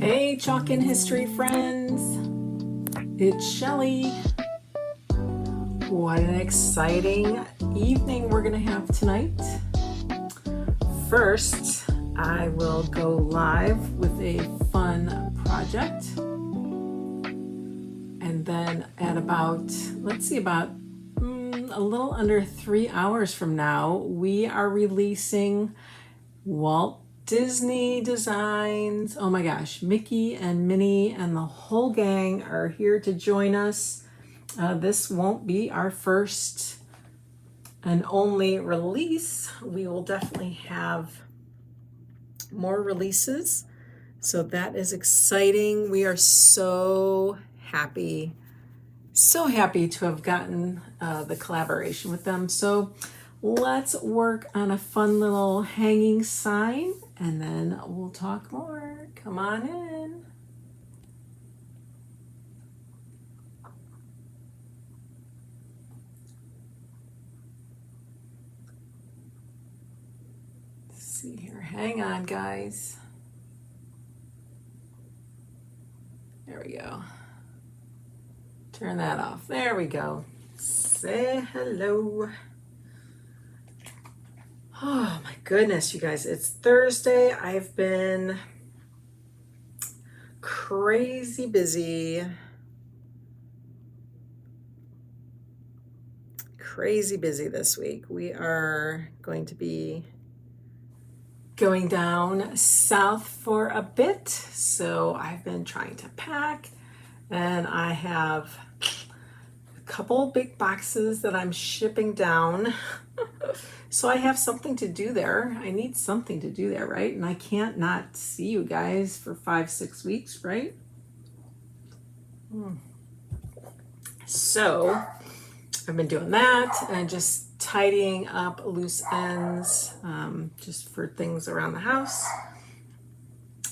Hey, Chalkin' History friends, it's Shelly. What an exciting evening we're gonna have tonight. First, I will go live with a fun project. And then at about, a little under 3 hours from now, we are releasing Walt Disney designs. Oh my gosh, Mickey and Minnie and the whole gang are here to join us. This won't be our first and only release. We will definitely have more releases. So that is exciting. We are so happy to have gotten the collaboration with them. So let's work on a fun little hanging sign and then we'll talk more. Come on in. Let's see here. Hang on, guys. There we go. Turn that off. There we go. Say hello. Oh my goodness, you guys, it's Thursday. I've been crazy busy. This week. We are going to be going down south for a bit. So I've been trying to pack and I have a couple big boxes that I'm shipping down. So I have something to do there. I need something to do there, right? And I can't not see you guys for 5-6 weeks, right? So I've been doing that and just tidying up loose ends, just for things around the house.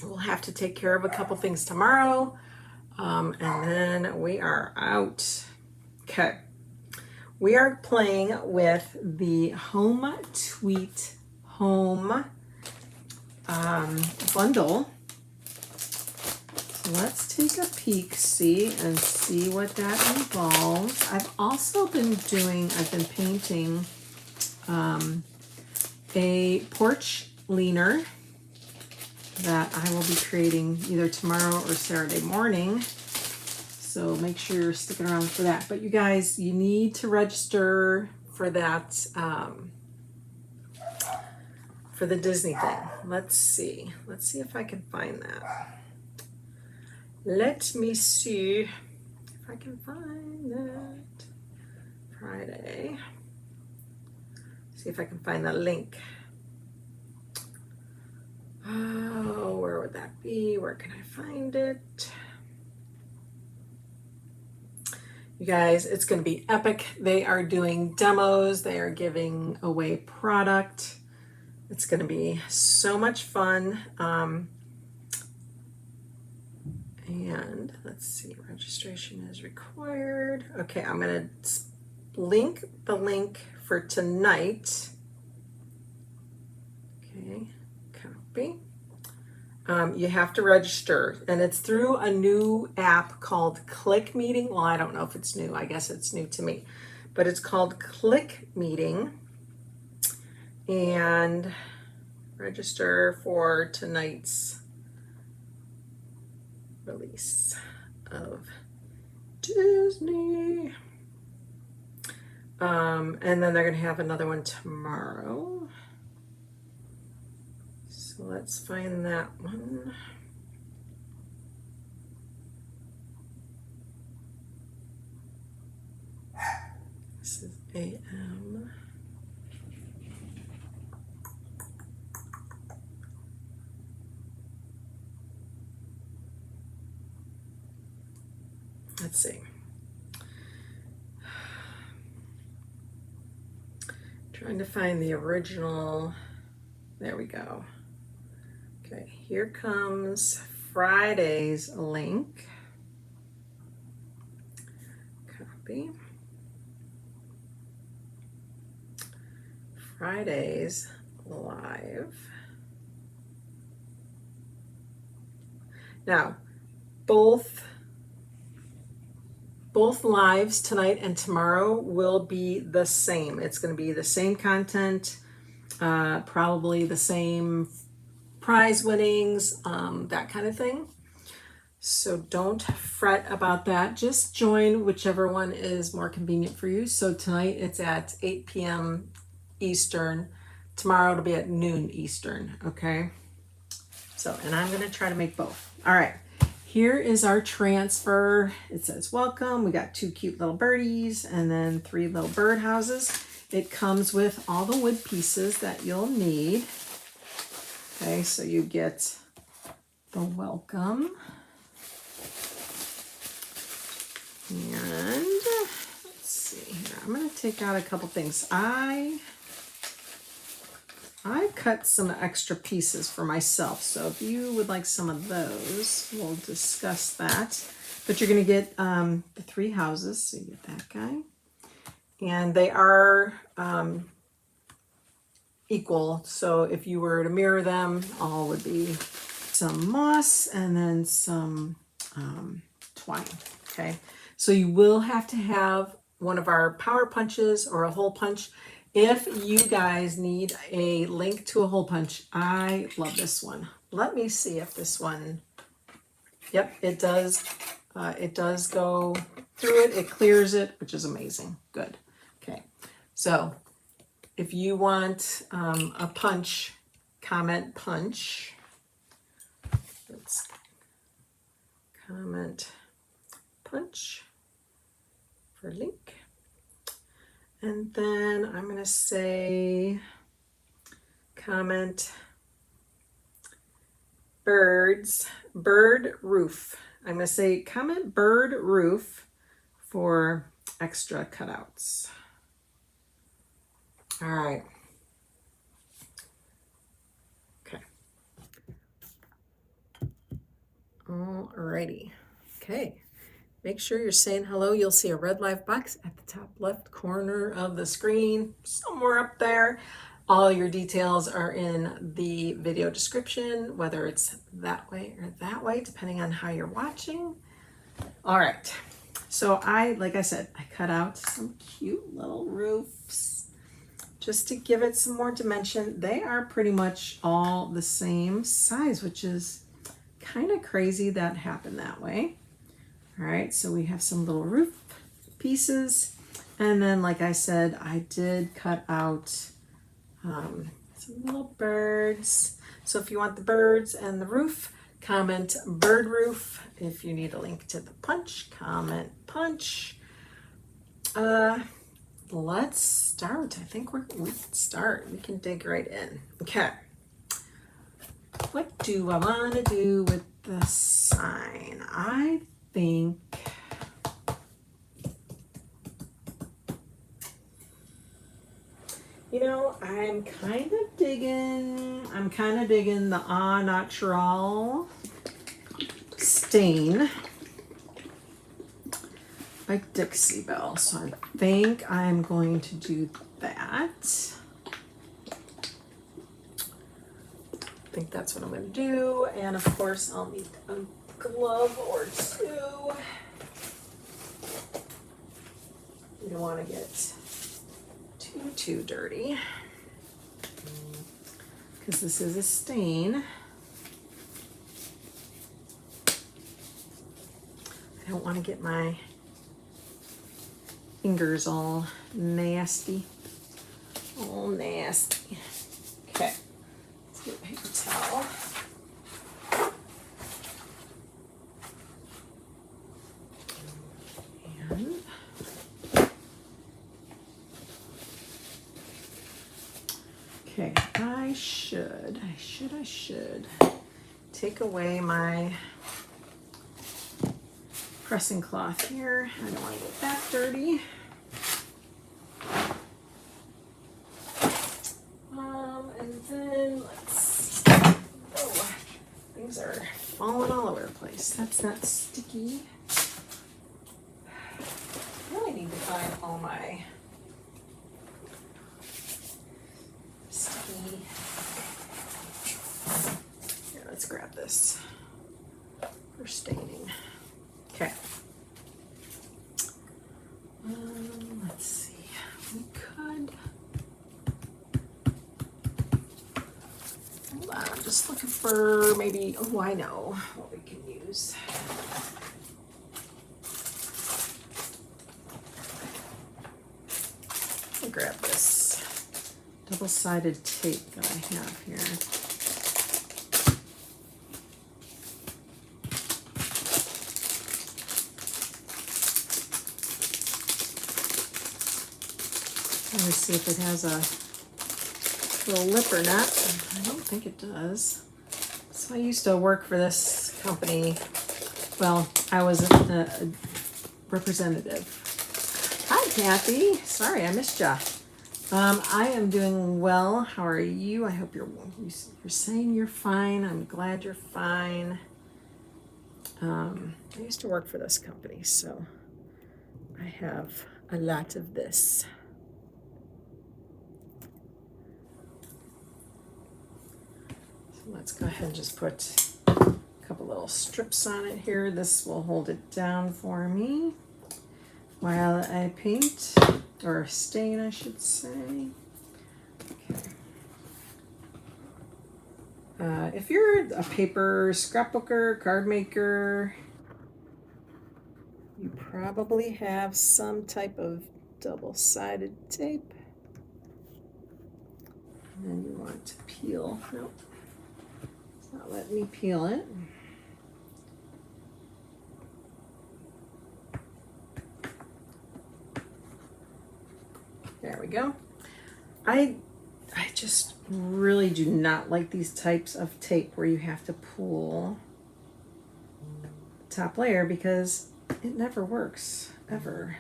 We'll have to take care of a couple things tomorrow. And then we are out. Okay. We are playing with the Home Tweet Home bundle. So let's take a peek, see what that involves. I've also been painting a porch leaner that I will be creating either tomorrow or Saturday morning. So make sure you're sticking around for that. But you guys, you need to register for that, for the Disney thing. Let's see if I can find that. Let me see if I can find that. Friday. See if I can find that link. Oh, where would that be? Where can I find it? You guys, it's going to be epic. They are doing demos. They are giving away product. It's going to be so much fun. And let's see, registration is required. Okay, I'm going to link the link for tonight. Okay, copy. You have to register, and it's through a new app called Click Meeting. Well, I don't know if it's new. I guess it's new to me, but it's called Click Meeting. And register for tonight's release of Disney. And then they're going to have another one tomorrow. So let's find that one. This is AM. Let's see. Trying to find the original. There we go. Okay, here comes Friday's link. Copy. Friday's live. Now, both lives tonight and tomorrow will be the same. It's going to be the same content, probably the same prize winnings, that kind of thing. So don't fret about that. Just join whichever one is more convenient for you. So tonight it's at 8 p.m. Eastern. Tomorrow it'll be at noon Eastern, okay? So, and I'm gonna try to make both. All right, here is our transfer. It says welcome. We got 2 cute little birdies and then 3 little bird houses. It comes with all the wood pieces that you'll need. Okay, so you get the welcome. And let's see here. I'm going to take out a couple things. I cut some extra pieces for myself. So if you would like some of those, we'll discuss that. But you're going to get the 3 houses. So you get that guy. And they are equal. So if you were to mirror them, all would be some moss and then some twine. Okay. So you will have to have one of our power punches or a hole punch. If you guys need a link to a hole punch, I love this one. Let me see if this one, yep, it does go through it. It clears it, which is amazing. Good. Okay. So if you want a punch, comment punch. Let's comment punch for link. And then I'm going to say comment bird roof. I'm going to say comment bird roof for extra cutouts. All right. Okay. Alrighty. Okay. Make sure you're saying hello. You'll see a red live box at the top left corner of the screen, somewhere up there. All your details are in the video description, whether it's that way or that way, depending on how you're watching. All right. So like I said, I cut out some cute little roofs just to give it some more dimension. They are pretty much all the same size, which is kind of crazy that happened that way. All right, so we have some little roof pieces. And then, like I said, I did cut out some little birds. So if you want the birds and the roof, comment bird roof. If you need a link to the punch, comment punch. Let's start. I think we can start. We can dig right in. Okay. What do I want to do with the sign? I think I'm kind of digging the Au Natural stain by Dixie Belle. So I think I'm going to do that. I think that's what I'm going to do. And of course I'll need a glove or 2. You don't want to get too dirty because this is a stain. I don't want to get my fingers all nasty. All nasty. Okay, let's get a paper towel. Okay, I should take away my pressing cloth here. I don't want to get that dirty. And then things are falling all over the place. That's not sticky. I really need to find all my sticky. Here, let's grab this. for staining. Okay. Let's see. We could. Hold on. I'm just looking for maybe. Oh, I know what we can use. I'll grab this double-sided tape that I have here. Let me see if it has a little lip or not. I don't think it does. So I used to work for this company. Well, I was a representative. Hi, Kathy. Sorry, I missed ya. I am doing well. How are you? I hope you're saying you're fine. I'm glad you're fine. I used to work for this company, so I have a lot of this. Let's go ahead and just put a couple little strips on it here. This will hold it down for me while I paint, or stain, I should say. Okay. If you're a paper scrapbooker, card maker, you probably have some type of double-sided tape. And then you want to peel. Nope. Not letting me peel it. There we go. I just really do not like these types of tape where you have to pull the top layer because it never works, ever.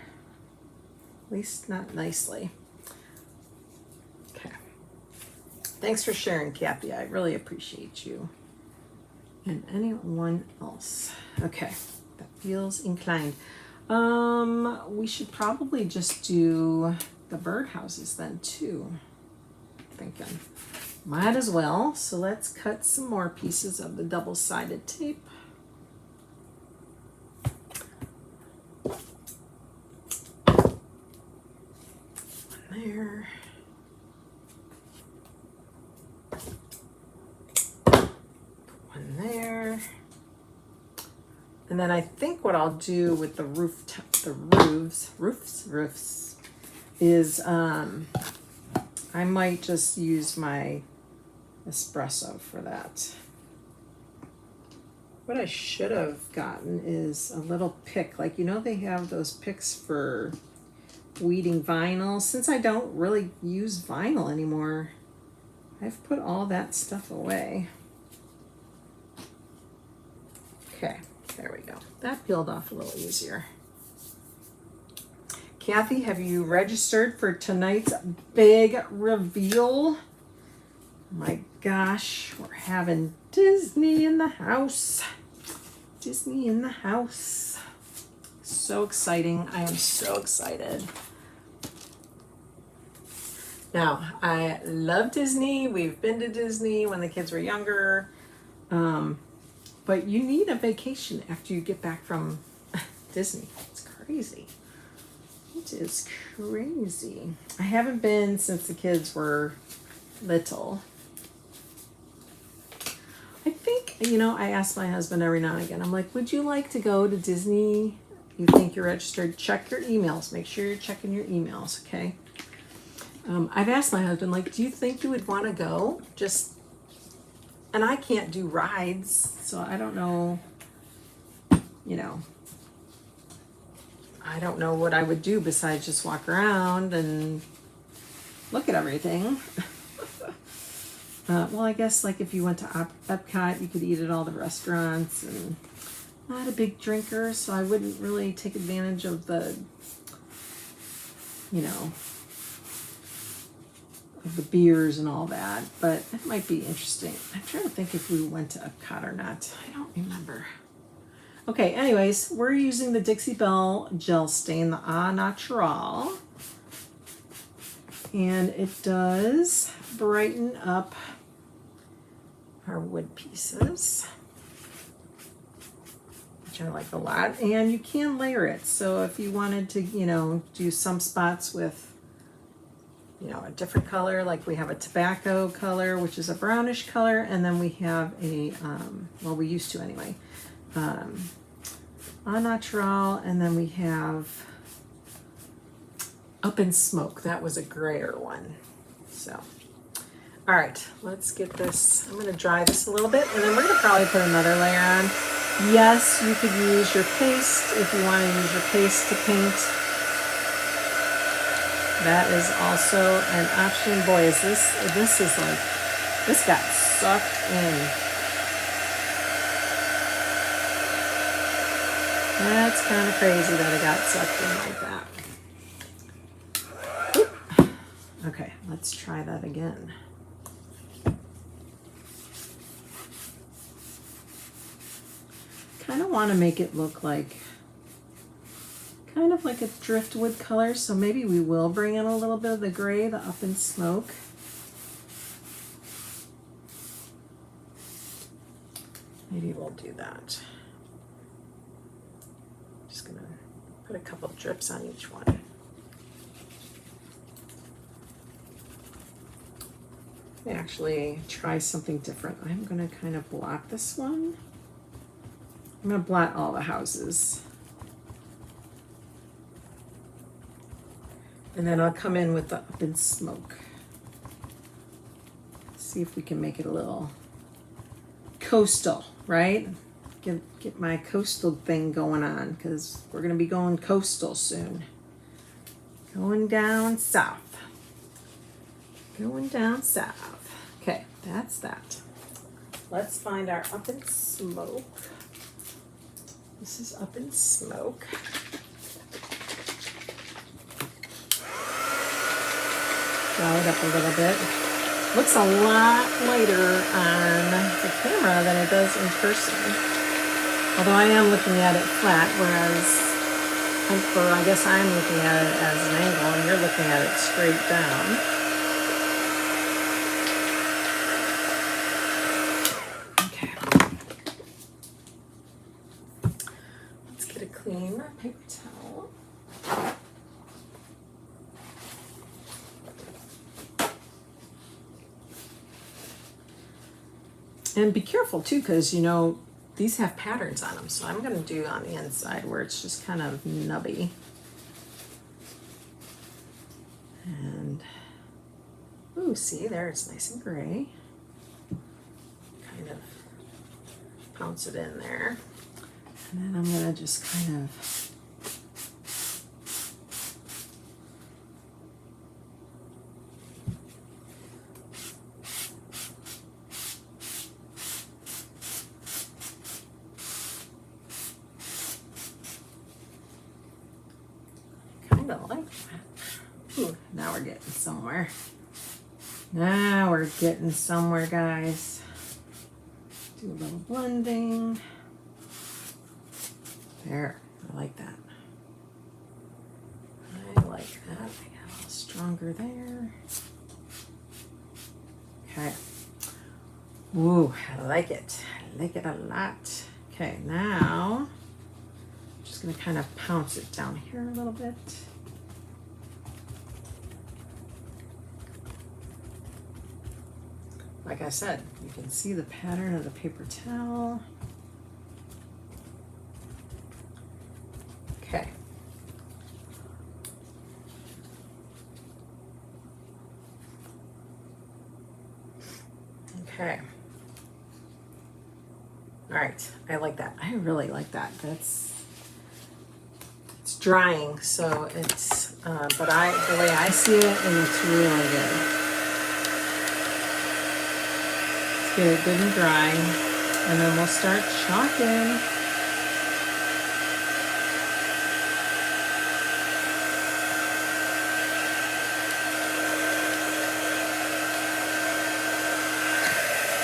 At least not nicely. Okay. Thanks for sharing, Kathy. I really appreciate you. And anyone else. Okay, that feels inclined. We should probably just do the birdhouses then too. I'm thinking might as well. So let's cut some more pieces of the double-sided tape. There. There, and then I think what I'll do with the roofs is I might just use my espresso for that. What I should have gotten is a little pick, like they have those picks for weeding vinyl. Since I don't really use vinyl anymore, I've put all that stuff away. Okay, there we go. That peeled off a little easier. Kathy, have you registered for tonight's big reveal? My gosh, we're having Disney in the house. Disney in the house. So exciting. I am so excited. Now, I love Disney. We've been to Disney when the kids were younger. But you need a vacation after you get back from Disney. It's crazy. It is crazy. I haven't been since the kids were little. I think, I ask my husband every now and again, I'm like, would you like to go to Disney? You think you're registered? Check your emails. Make sure you're checking your emails, okay? I've asked my husband, do you think you would want to go? And I can't do rides, so I don't know, I don't know what I would do besides just walk around and look at everything. Well, I guess if you went to Epcot, you could eat at all the restaurants, and I'm not a big drinker, so I wouldn't really take advantage of the, of the beers and all that, but it might be interesting. I'm trying to think if we went to Epcot or not. I don't remember. Okay, anyways, we're using the Dixie Belle gel stain, the Au Natural, and it does brighten up our wood pieces. which I like a lot. And you can layer it. So if you wanted to, you know, do some spots with, you know, a different color, like we have a tobacco color, which is a brownish color, and then we have a, well, we used to anyway, au natural, and then we have up in smoke. That was a grayer one. So, all right, let's get this. I'm going to dry this a little bit, and then we're going to probably put another layer on. Yes, you could use your paste if you want to use your paste to paint. That is also an option. Boy, is this is like, this got sucked in. That's kind of crazy that it got sucked in like that. Oop. Okay, let's try that again. Kind of want to make it look like, kind of like a driftwood color, so maybe we will bring in a little bit of the gray, the up in smoke. Maybe we'll do that. Just gonna put a couple drips on each one. Let me actually try something different. I'm gonna kind of blot this one. I'm gonna blot all the houses. And then I'll come in with the up in smoke. See if we can make it a little coastal, right? Get my coastal thing going on, because we're gonna be going coastal soon. Going down south. Going down south. Okay, that's that. Let's find our up in smoke. This is up in smoke. Draw it up a little bit. Looks a lot lighter on the camera than it does in person. Although I am looking at it flat, whereas, or I guess I'm looking at it as an angle and you're looking at it straight down. Okay. Let's get a clean paper towel. And be careful too, because you know, these have patterns on them. So I'm going to do on the inside where it's just kind of nubby. And, ooh, see there, it's nice and gray. Kind of pounce it in there. And then I'm going to just kind of like that. Ooh, now we're getting somewhere. Now we're getting somewhere, guys. Do a little blending. There, I like that. I like that. I got a little stronger there. Okay. Ooh, I like it. I like it a lot. Okay, now I'm just gonna kind of pounce it down here a little bit. Like I said, you can see the pattern of the paper towel. Okay. Okay. All right, I like that. I really like that. It's drying, so it's, but the way I see it, it looks really good. Get it good and dry, and then we'll start chalking.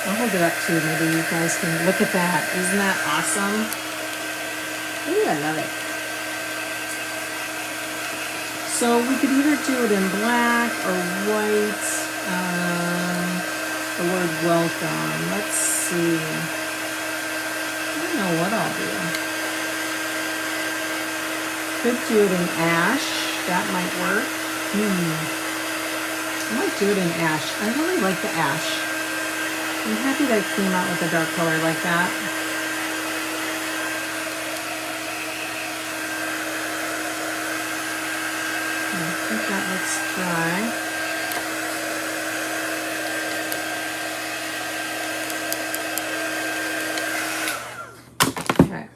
I'll hold it up too, maybe you guys can look at that. Isn't that awesome? Ooh, I love it. So we could either do it in black or white. The word welcome. Let's see. I don't know what I'll do. Could do it in ash. That might work. I might do it in ash. I really like the ash. I'm happy that it came out with a dark color like that. I think that looks dry. Okay.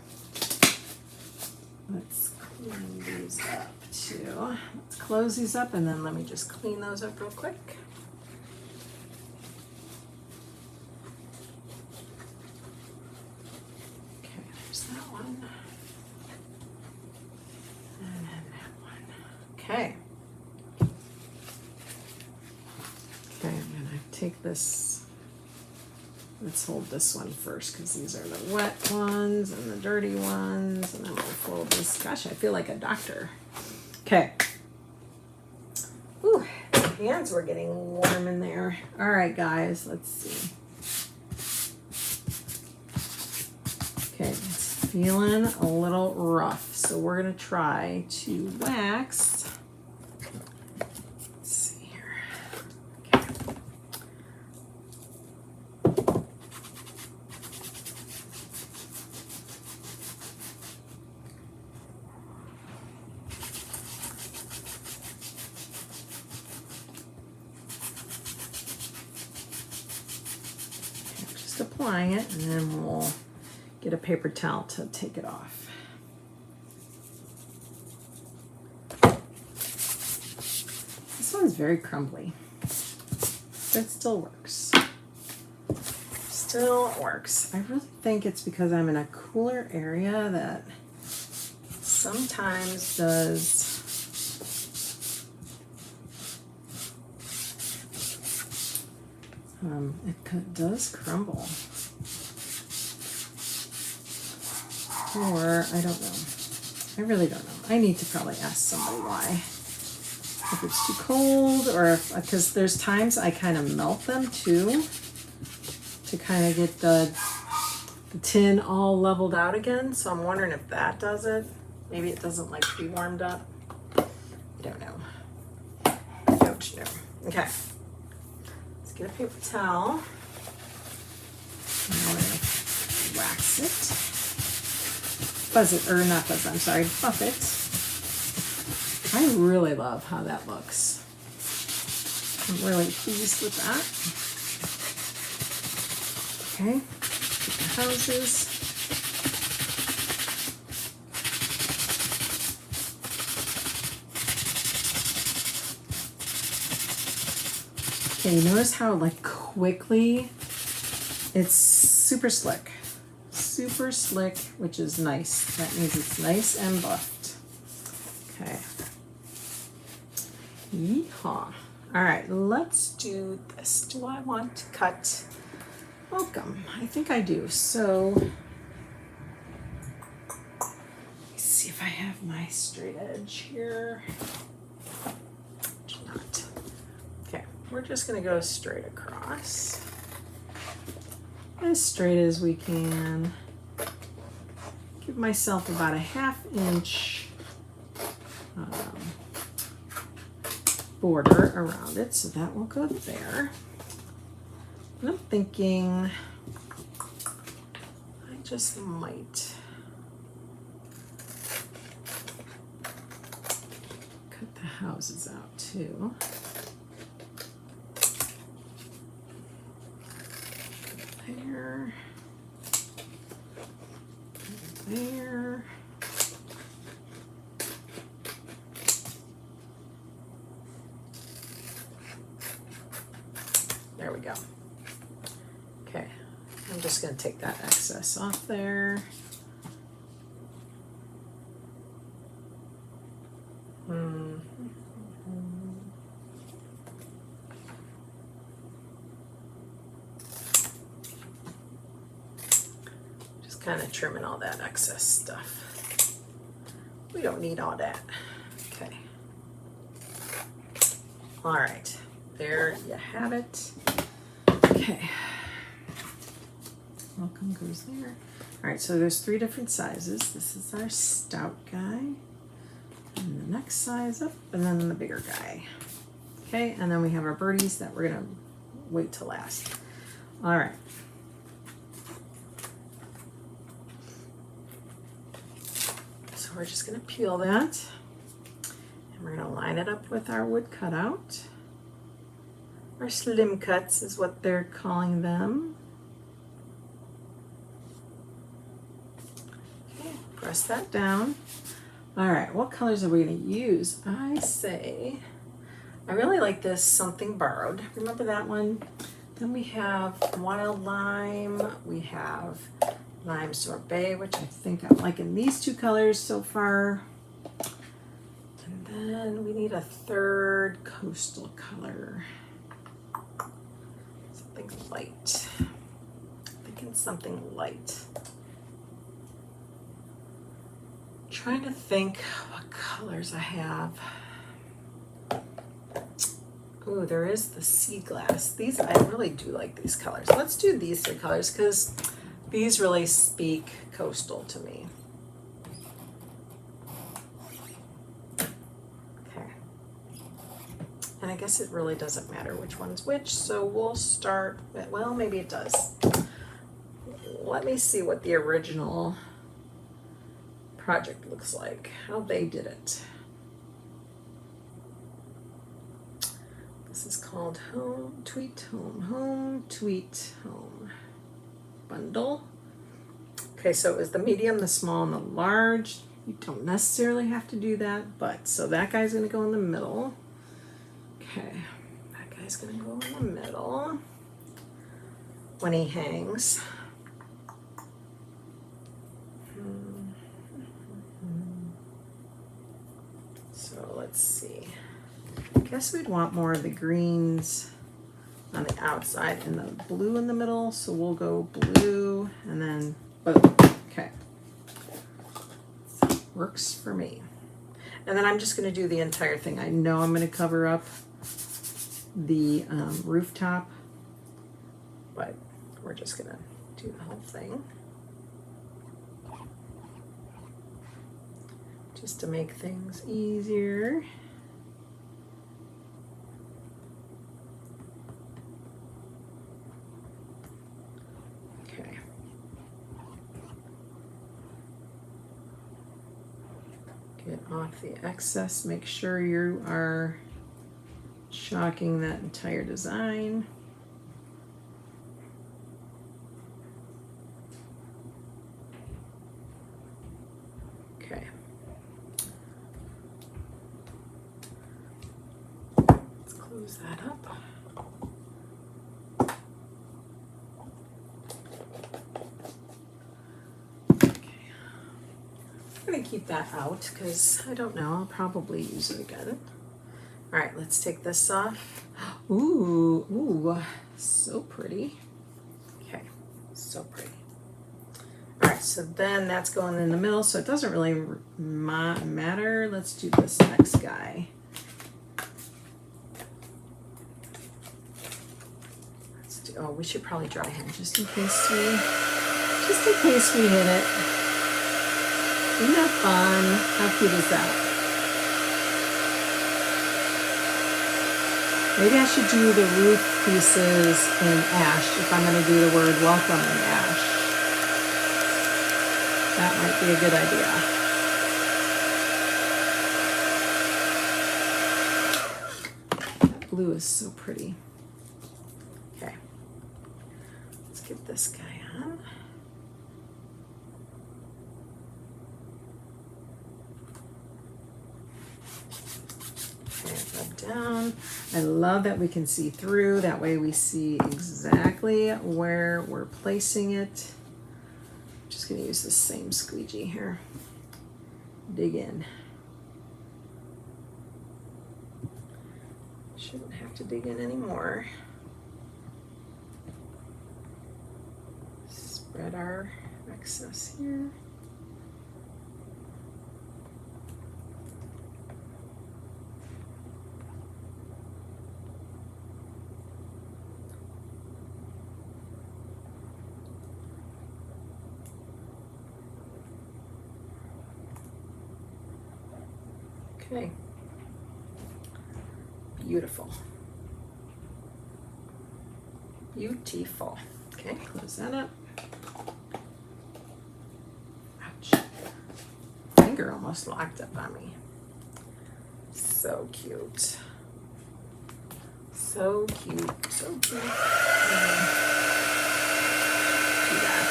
Let's clean these up too. Let's close these up and then let me just clean those up real quick. Okay, there's that one. And then that one. Okay. Okay, I'm gonna take this. Let's hold this one first because these are the wet ones and the dirty ones, and then we'll fold this. Gosh, I feel like a doctor. Okay. Ooh, my hands were getting warm in there. All right, guys, let's see. Okay, it's feeling a little rough, so we're gonna try to wax. Let's see here. Okay. Just applying it, and then we'll get a paper towel to take it off. This one's very crumbly, but it still works. Still works. I really think it's because I'm in a cooler area that sometimes does does crumble. Or I don't know. I really don't know. I need to probably ask somebody why. If it's too cold, or because there's times I kind of melt them too to kind of get the tin all leveled out again. So I'm wondering if that does it. Maybe it doesn't like to be warmed up. I don't know. I don't know. Okay. Let's get a paper towel. And we're gonna wax it. Fuzz it, or not fuzz it, I'm sorry, buff it. I really love how that looks. I'm really pleased with that. Okay, the houses. Okay, you notice how like quickly it's super slick. Super slick, which is nice. That means it's nice and buffed. Okay. Yeehaw. All right, let's do this. Do I want to cut? Welcome. I think I do. So, let me see if I have my straight edge here. Not. Okay, we're just gonna go straight across. As straight as we can. Give myself about a 1/2 inch border around it, so that will go there. And I'm thinking I just might cut the houses out too. There. There. There we go. Okay, I'm just going to take that excess off there. Kind of trimming all that excess stuff. We don't need all that. Okay. All right. There you have it. Okay. Welcome goes there. All right, so there's 3 different sizes. This is our stout guy. And the next size up, and then the bigger guy. Okay, and then we have our birdies that we're gonna wait to last. All right. So we're just gonna peel that, and we're gonna line it up with our wood cutout. Or slim cuts is what they're calling them. Okay, press that down. All right, what colors are we gonna use? I say, I really like this Something Borrowed. Remember that one? Then we have Wild Lime. We have Lime Sorbet, which I think I'm liking these two colors so far. And then we need a third coastal color. Something light. I'm thinking something light. Trying to think what colors I have. Ooh, there is the sea glass. These, I really do like these colors. Let's do these three colors because these really speak coastal to me. Okay. And I guess it really doesn't matter which one's which, so we'll start with, well, maybe it does. Let me see what the original project looks like, how they did it. This is called Home Tweet Home bundle. Okay, so it was the medium, the small, and the large. You don't necessarily have to do that, but so that guy's gonna go in the middle. Okay, that guy's gonna go in the middle when he hangs. So let's see. I guess we'd want more of the greens on the outside and the blue in the middle. So we'll go blue and then boom. Okay. So works for me. And then I'm just going to do the entire thing. I know I'm going to cover up the rooftop, but we're just going to do the whole thing. Just to make things easier. Okay. Get off the excess. Make sure you are chalking that entire design. Okay. Close that up. Okay. I'm going to keep that out because I don't know, I'll probably use it again. All right, let's take this off. Ooh, so pretty. Okay, so pretty. All right, so then that's going in the middle, so it doesn't really matter. Let's do this next guy. Oh, we should probably dry him just in case we hit it. Isn't that fun? How cute is that? Maybe I should do the roof pieces in ash if I'm going to do the word welcome in ash. That might be a good idea. That blue is so pretty. Okay. Get this guy on. Okay, rub down. I love that we can see through. That way we see exactly where we're placing it. I'm just going to use the same squeegee here. Dig in. Shouldn't have to dig in anymore. Spread our excess here. Okay. Beautiful. Beautiful. Okay, close that up. Ouch. Finger almost locked up on me. So cute. So cute. So cute. Do that.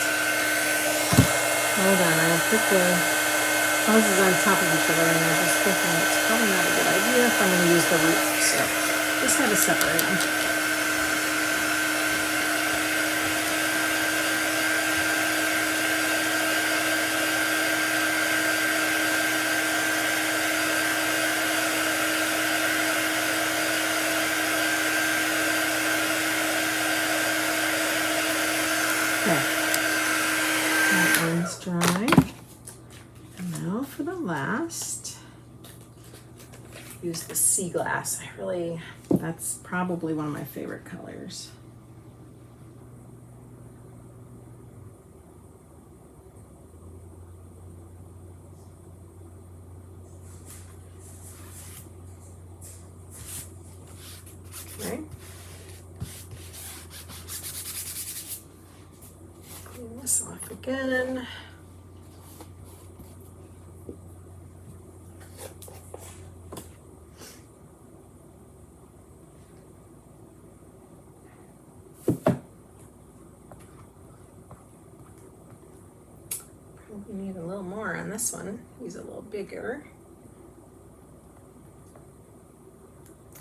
Hold on, I put the houses on top of each other and I was just thinking it's probably not a good idea if I'm going to use the roof. So just had to separate them. Okay, that one's dry. And now for the last, use the sea glass. That's probably one of my favorite colors. Okay. Clean this off again. We need a little more on this one. Use a little bigger.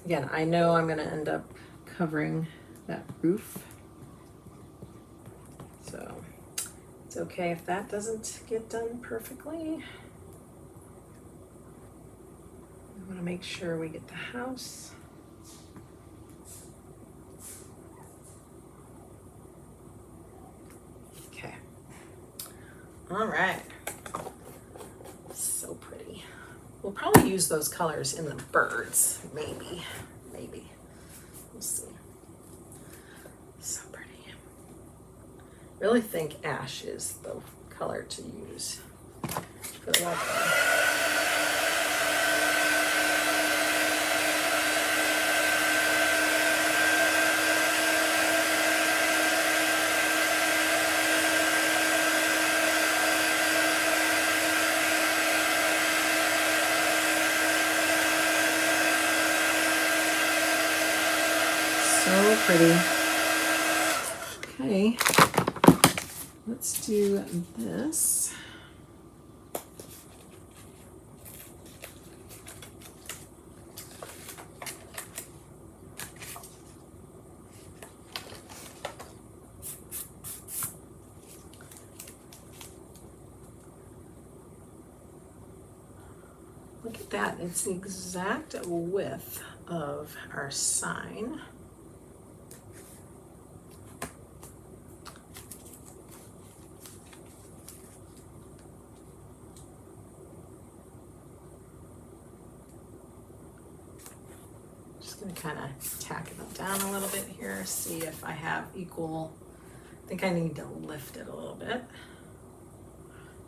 Again, I know I'm going to end up covering that roof. So it's okay if that doesn't get done perfectly. I want to make sure we get the house. Okay. All right. So pretty. We'll probably use those colors in the birds, maybe. We'll see. So pretty. Really think ash is the color to use for the wallpaper. So pretty. Okay, let's do this. Look at that, it's the exact width of our sign. Going to kind of tack it down a little bit here, see if I have equal. I think I need to lift it a little bit.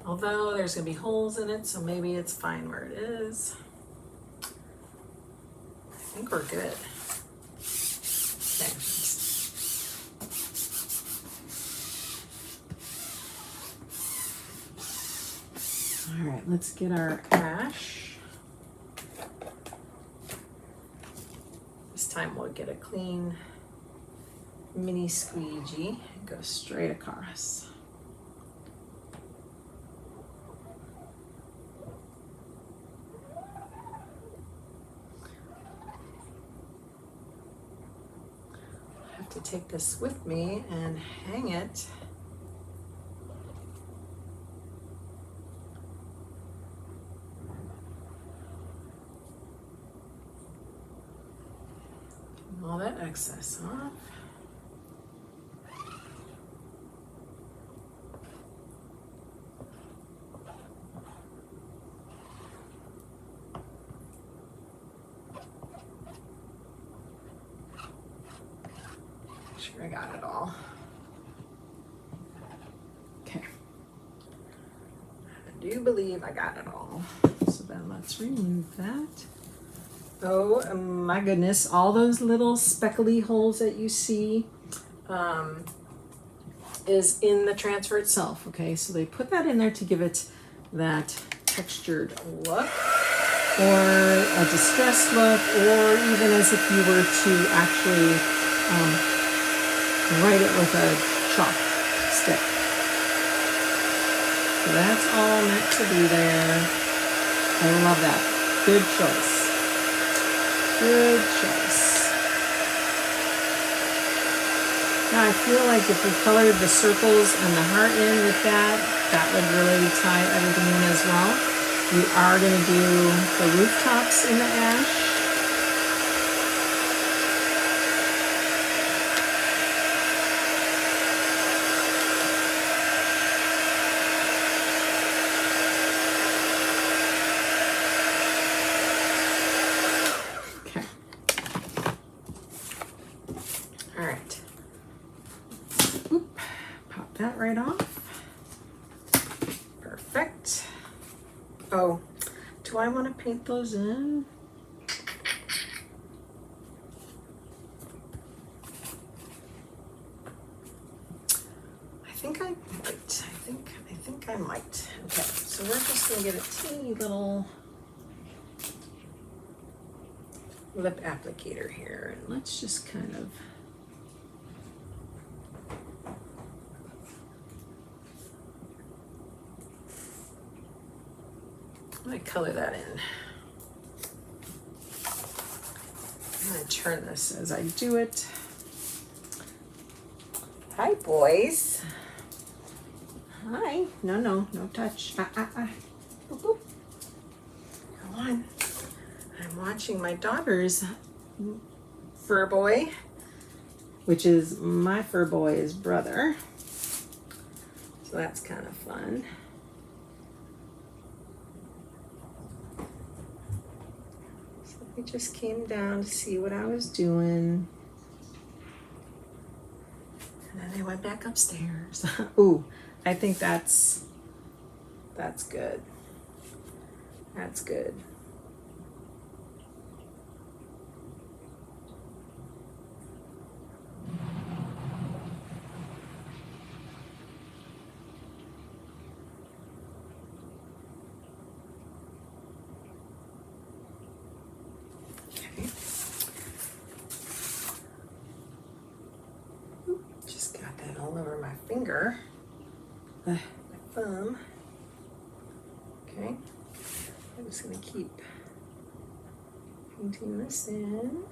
Although there's going to be holes in it, so maybe it's fine where it is. I think we're good. Okay. All right, let's get our ash. This time we'll get a clean mini squeegee and go straight across. I have to take this with me and hang it. All that excess off. Make sure I got it all. Okay. do believe I got it all. So then let's remove that. Oh my goodness, all those little speckly holes that you see is in the transfer itself, okay? So they put that in there to give it that textured look, or a distressed look, or even as if you were to actually write it with a chalk stick. So that's all meant to be there. I love that. Good choice. Good choice. Now I feel like if we colored the circles and the heart in with that, that would really tie everything in as well. We are going to do the rooftops in the ash. Right off. Perfect. Oh, do I want to paint those in? I think I might. I think I might. Okay, so we're just gonna get a teeny little lip applicator here, and let's just kind of I'm going to color that in. I'm going to turn this as I do it. Hi, boys. Hi. No touch. Boop, boop. Come on. I'm watching my daughter's fur boy, which is my fur boy's brother. So that's kind of fun. I just came down to see what I was doing. And then I went back upstairs. Ooh, I think that's good. That's good. Finger, my thumb. Okay, I'm just going to keep painting this in.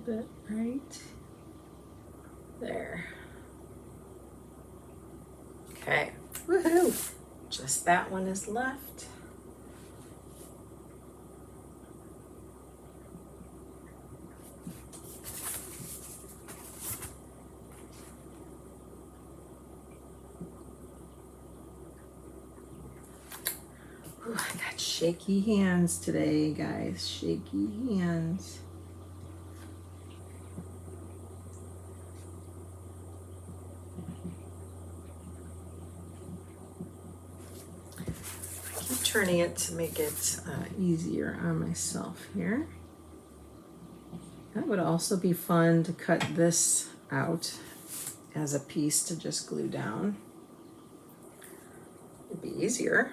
Bit right there. Okay, woohoo! Just that one is left. Ooh, I got shaky hands today, guys. Shaky hands. Turning it to make it easier on myself here. That would also be fun to cut this out as a piece to just glue down. It'd be easier.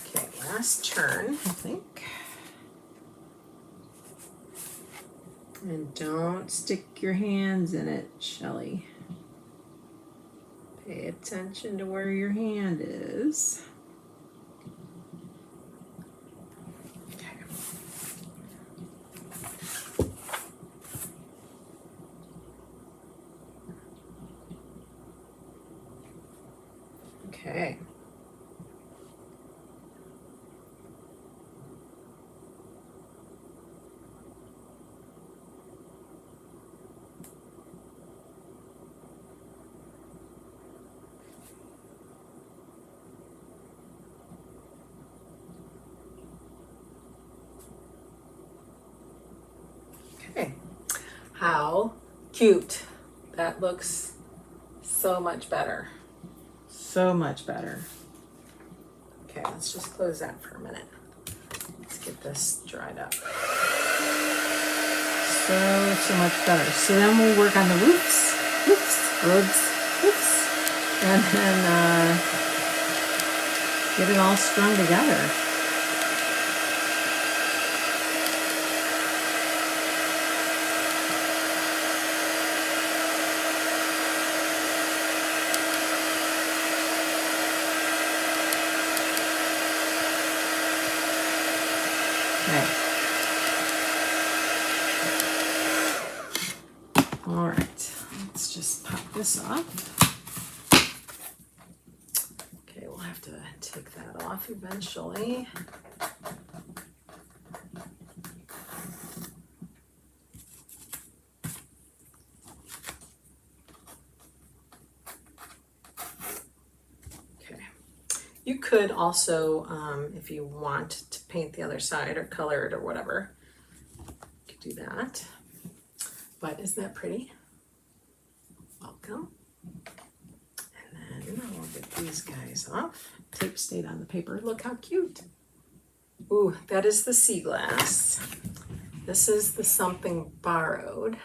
Okay, last turn, I think. And don't stick your hands in it, Shelly. Pay attention to where your hand is. Okay. Okay. How cute. That looks so much better. So much better. Okay, let's just close that for a minute. Let's get this dried up. So much better. So then we'll work on the roofs, and then get it all strung together. Okay. All right, let's just pop this off. Okay, we'll have to take that off eventually. Okay, you could also, if you want to paint the other side or color it or whatever, you could do that. But isn't that pretty? Welcome. And then we'll get these guys off. Tape stayed on the paper. Look how cute. Ooh, that is the sea glass. This is the something borrowed.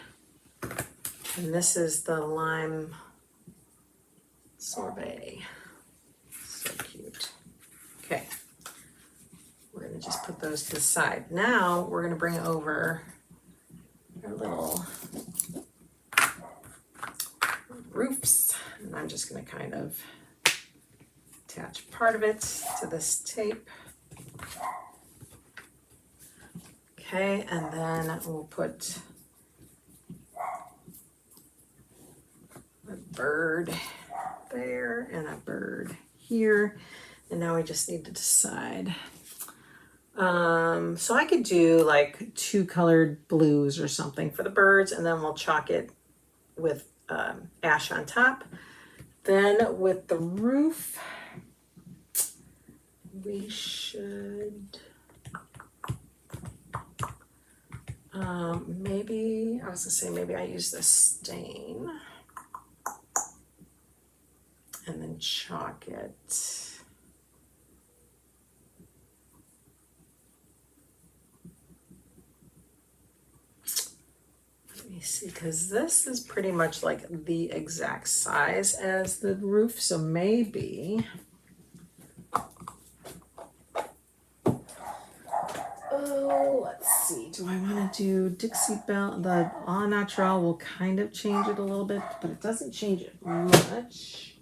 And this is the lime sorbet. So cute. Okay. We're gonna just put those to the side. Now we're gonna bring over our little roofs, and I'm just going to kind of attach part of it to this tape. Okay, and then we'll put a bird there and a bird here, and now we just need to decide. So I could do like 2 colored blues or something for the birds, and then we'll chalk it with ash on top. Then with the roof, we should maybe, I was gonna say maybe I use the stain and then chalk it. Let me see, because this is pretty much like the exact size as the roof, so maybe let's see, do I want to do Dixie Belle? The Au Naturel will kind of change it a little bit, but it doesn't change it much.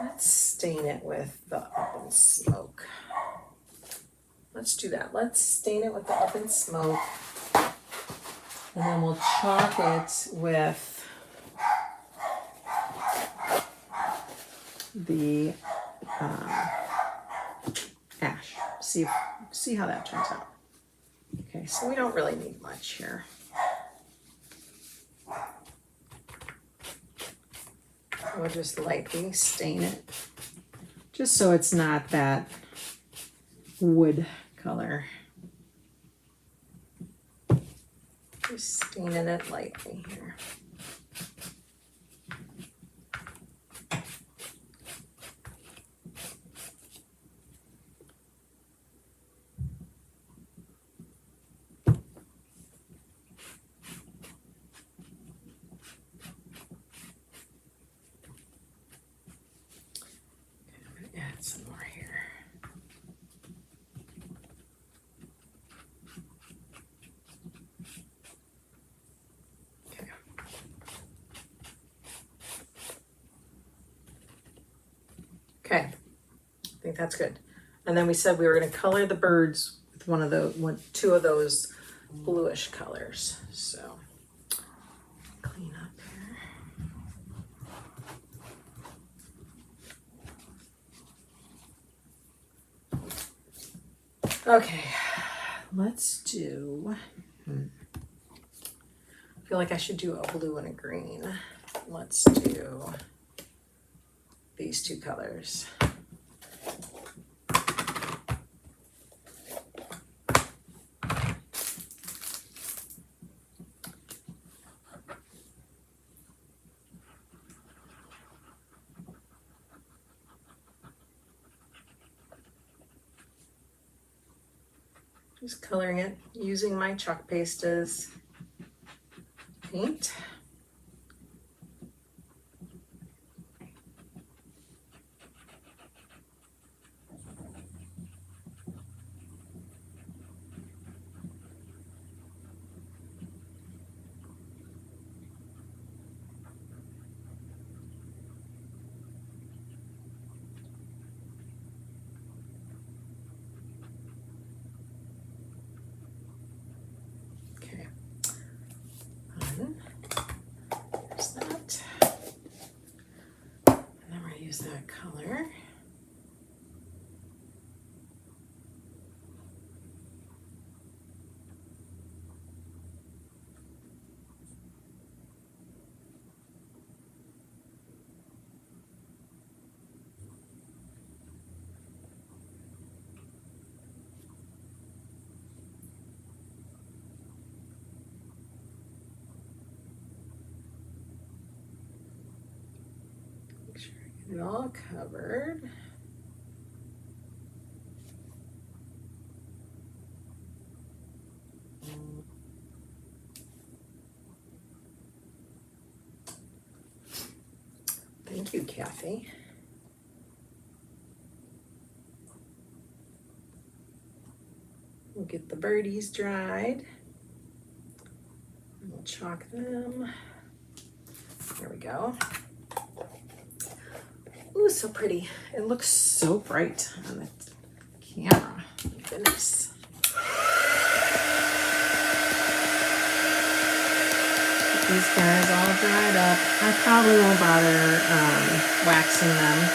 Let's stain it with the Up in Smoke. Let's do that. Let's stain it with the Up in Smoke. And then we'll chalk it with the ash. See how that turns out. Okay, so we don't really need much here. We'll just lightly stain it, just so it's not that wood color. Just staining it lightly here. Add some more here. Okay. Okay, I think that's good. And then we said we were going to color the birds with two of those bluish colors. So clean up here. Okay, let's do, I feel like I should do a blue and a green. Let's do these 2 colors. Just coloring it using my chalk paste as paint. There's that. And then we're going to use that color. Make sure I get it all covered. Thank you, Kathy. We'll get the birdies dried. We'll chalk them. There we go. Ooh, so pretty. It looks so bright on the camera. Goodness. Get these guys all dried up. I probably won't bother waxing them.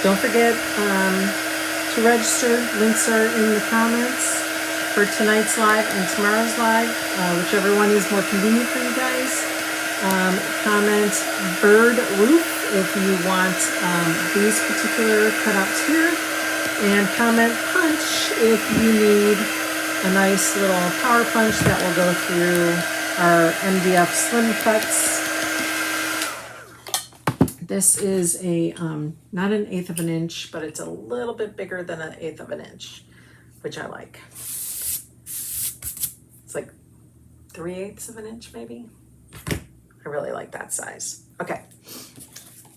Don't forget to register. Links are in the comments for tonight's live and tomorrow's live, whichever one is more convenient for you guys. Comment bird roof if you want these particular cutouts here, and comment punch if you need a nice little power punch that will go through our MDF slim cuts. This is a, not an 1/8 of an inch, but it's a little bit bigger than an 1/8 of an inch, which I like. It's like 3/8 of an inch, maybe. I really like that size. Okay,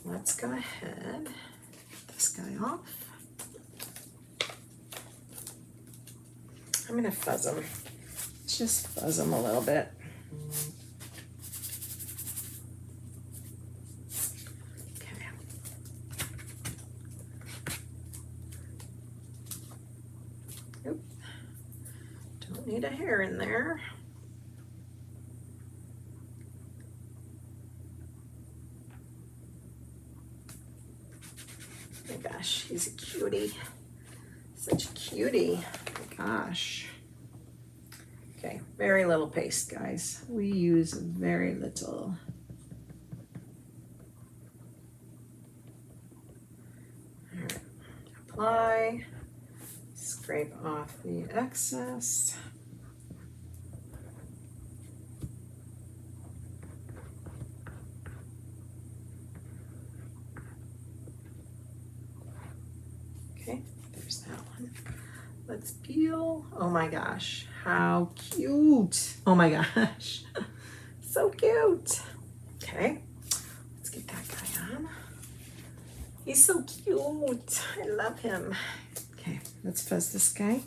let's go ahead, get this guy off. I'm gonna fuzz him. Let's just fuzz him a little bit. Need a hair in there. Oh my gosh, he's a cutie. Such a cutie. Oh my gosh. Okay, very little paste, guys. We use very little. All right. Apply. Scrape off the excess. Okay, there's that one. Let's peel. Oh my gosh, how cute. Oh my gosh, so cute. Okay, let's get that guy on. He's so cute. I love him. Okay, let's fuzz this guy.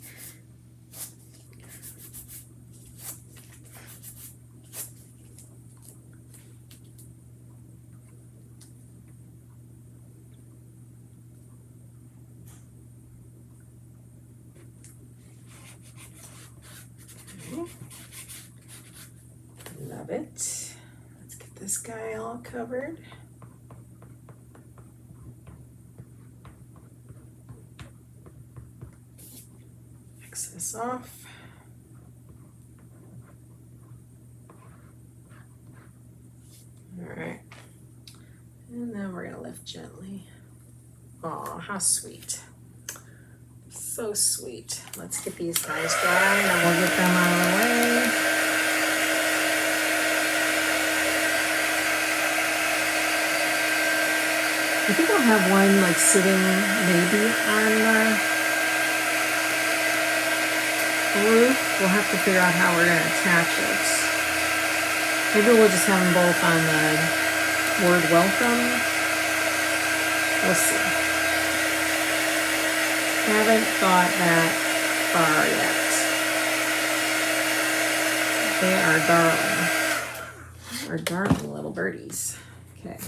Love it. Let's get this guy all covered. Excess off. All right. And then we're gonna lift gently. Oh, how sweet. So sweet. Let's get these guys dry and then we'll get them out of the way. I think I'll have one like sitting maybe on the roof. We'll have to figure out how we're gonna attach it. Maybe we'll just have them both on the word welcome. We'll see. Haven't thought that far yet. They are darling. Our darling little birdies. Okay.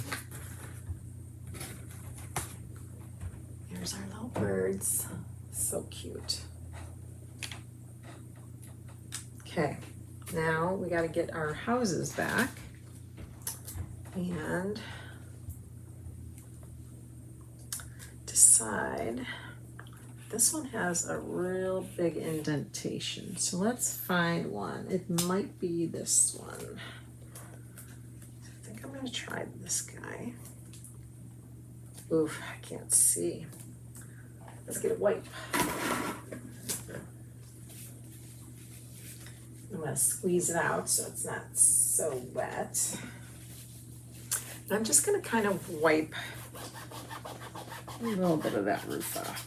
Here's our little birds. So cute. Okay. Now we got to get our houses back. And decide. This one has a real big indentation, so let's find one. It might be this one. I think I'm going to try this guy. Oof, I can't see. Let's get a wipe. I'm going to squeeze it out so it's not so wet. And I'm just going to kind of wipe a little bit of that roof off.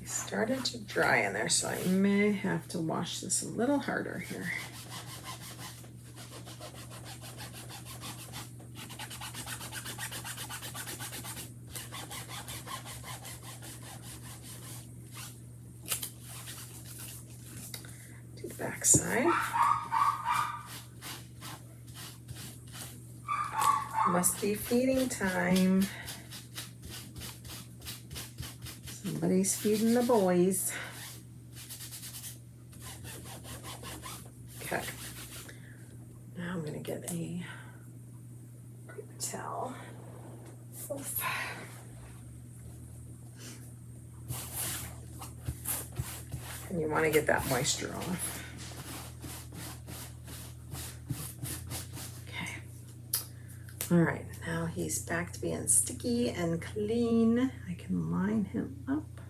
Started to dry in there, so I may have to wash this a little harder here. To the back side. Must be feeding time. Somebody's feeding the boys. Okay. Now I'm gonna get a paper towel. Oof. And you want to get that moisture off. Okay. All right. Now he's back to being sticky and clean. I can line him up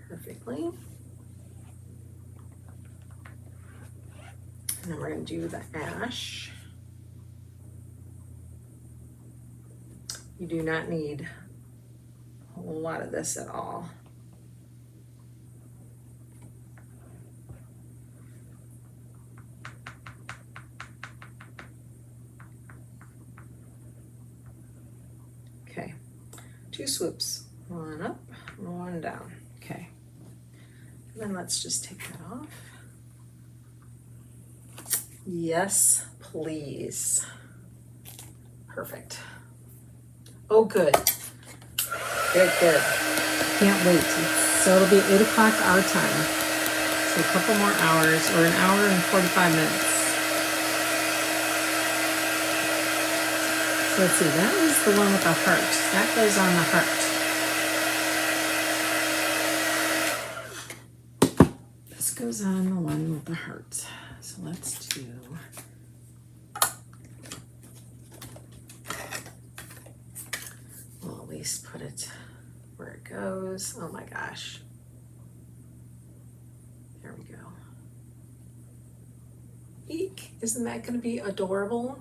perfectly. And then we're going to do the ash. You do not need a whole lot of this at all. Okay, 2 swoops, one up, one down. Okay, and then let's just take that off. Yes, please. Perfect. Oh, good. Good, good. Can't wait. So it'll be 8 o'clock our time. So a couple more hours, or an hour and 45 minutes. So let's see, that was the one with the heart. That goes on the heart. This goes on the one with the heart. So let's do... We'll at least put it where it goes. Oh my gosh. There we go. Eek! Isn't that going to be adorable?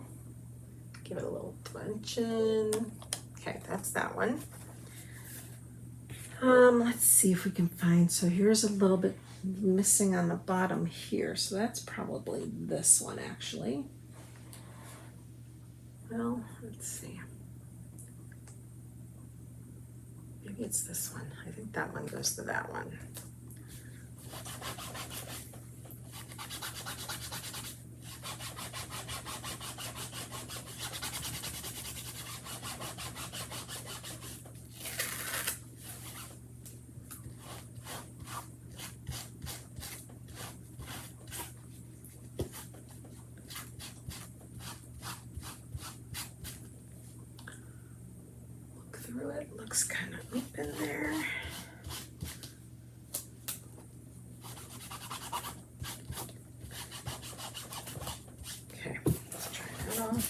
Give it a little dimension. Okay, that's that one. Let's see if we can find, so here's a little bit missing on the bottom here. So that's probably this one actually. Well, let's see. Maybe it's this one. I think that one goes to that one. through it. Looks kind of open there. Okay, let's try that on.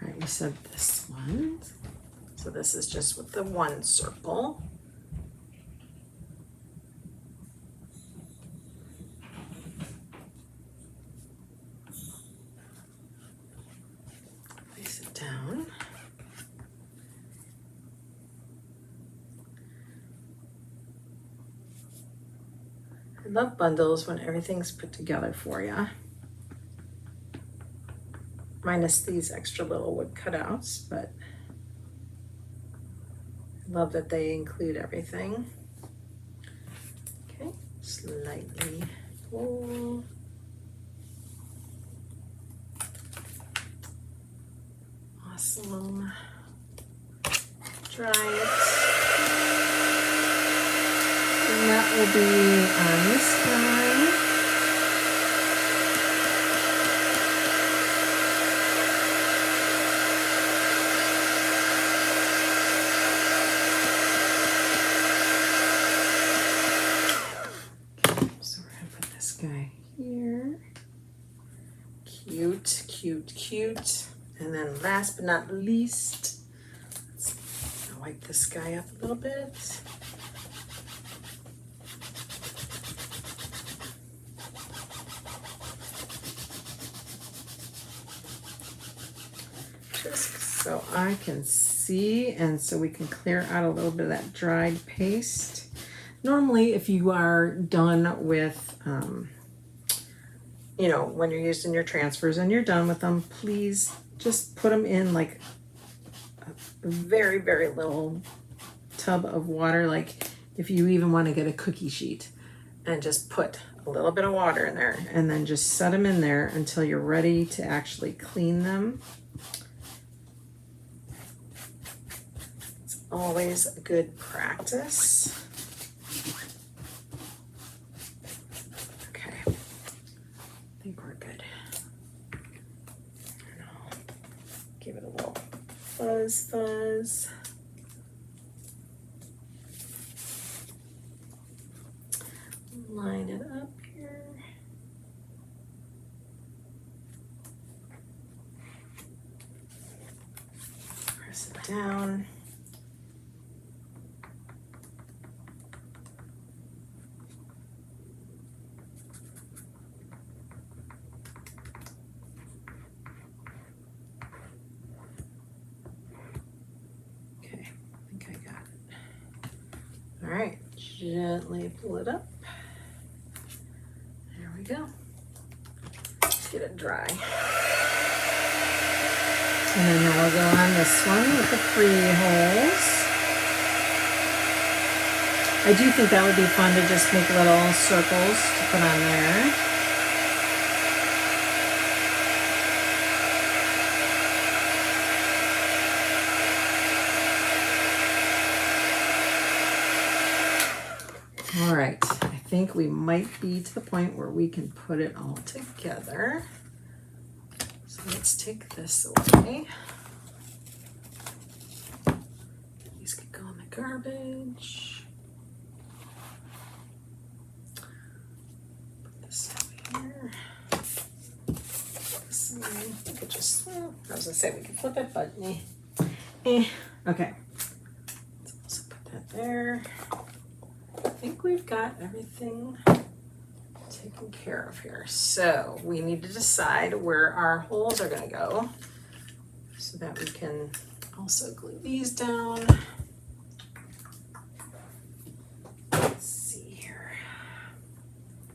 All right, we said this one. So this is just with the one circle. Place it down. I love bundles when everything's put together for you. Minus these extra little wood cutouts, but I love that they include everything. Okay, slightly pull. Awesome. Dry it. And that will be on this guy. So we're gonna put this guy here. Cute, cute, cute. And then last but not least, let's wipe this guy up a little bit. Just so I can see and so we can clear out a little bit of that dried paste. Normally, if you are done with, you know, when you're using your transfers and you're done with them, please just put them in like a very, very little tub of water. Like if you even want to get a cookie sheet and just put a little bit of water in there and then just set them in there until you're ready to actually clean them. It's always a good practice. Okay, I think we're good. Give it a little fuzz. Line it up here. Press it down. All right, gently pull it up. There we go. Let's get it dry. And then that'll go on this one with the 3 holes. I do think that would be fun to just make little circles to put on there. All right, I think we might be to the point where we can put it all together. So let's take this away. These could go in the garbage. Put this over here. We could just, well, I was gonna say we could flip it, but okay. Let's also put that there. I think we've got everything taken care of here. So we need to decide where our holes are going to go so that we can also glue these down. Let's see here.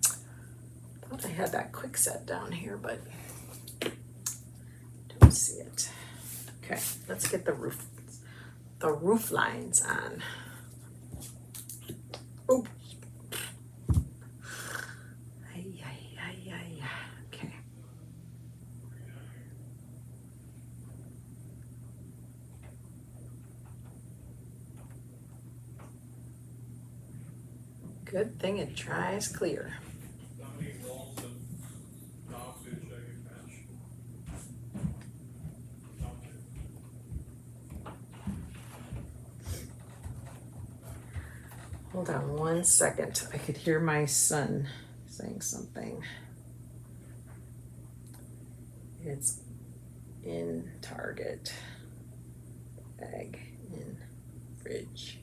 I thought I had that quick set down here, but don't see it. Okay, let's get the roof lines on. Oh. Okay. Good thing it dries clear. How many rolls of 1 second. I could hear my son saying something. It's in Target. Bag in fridge.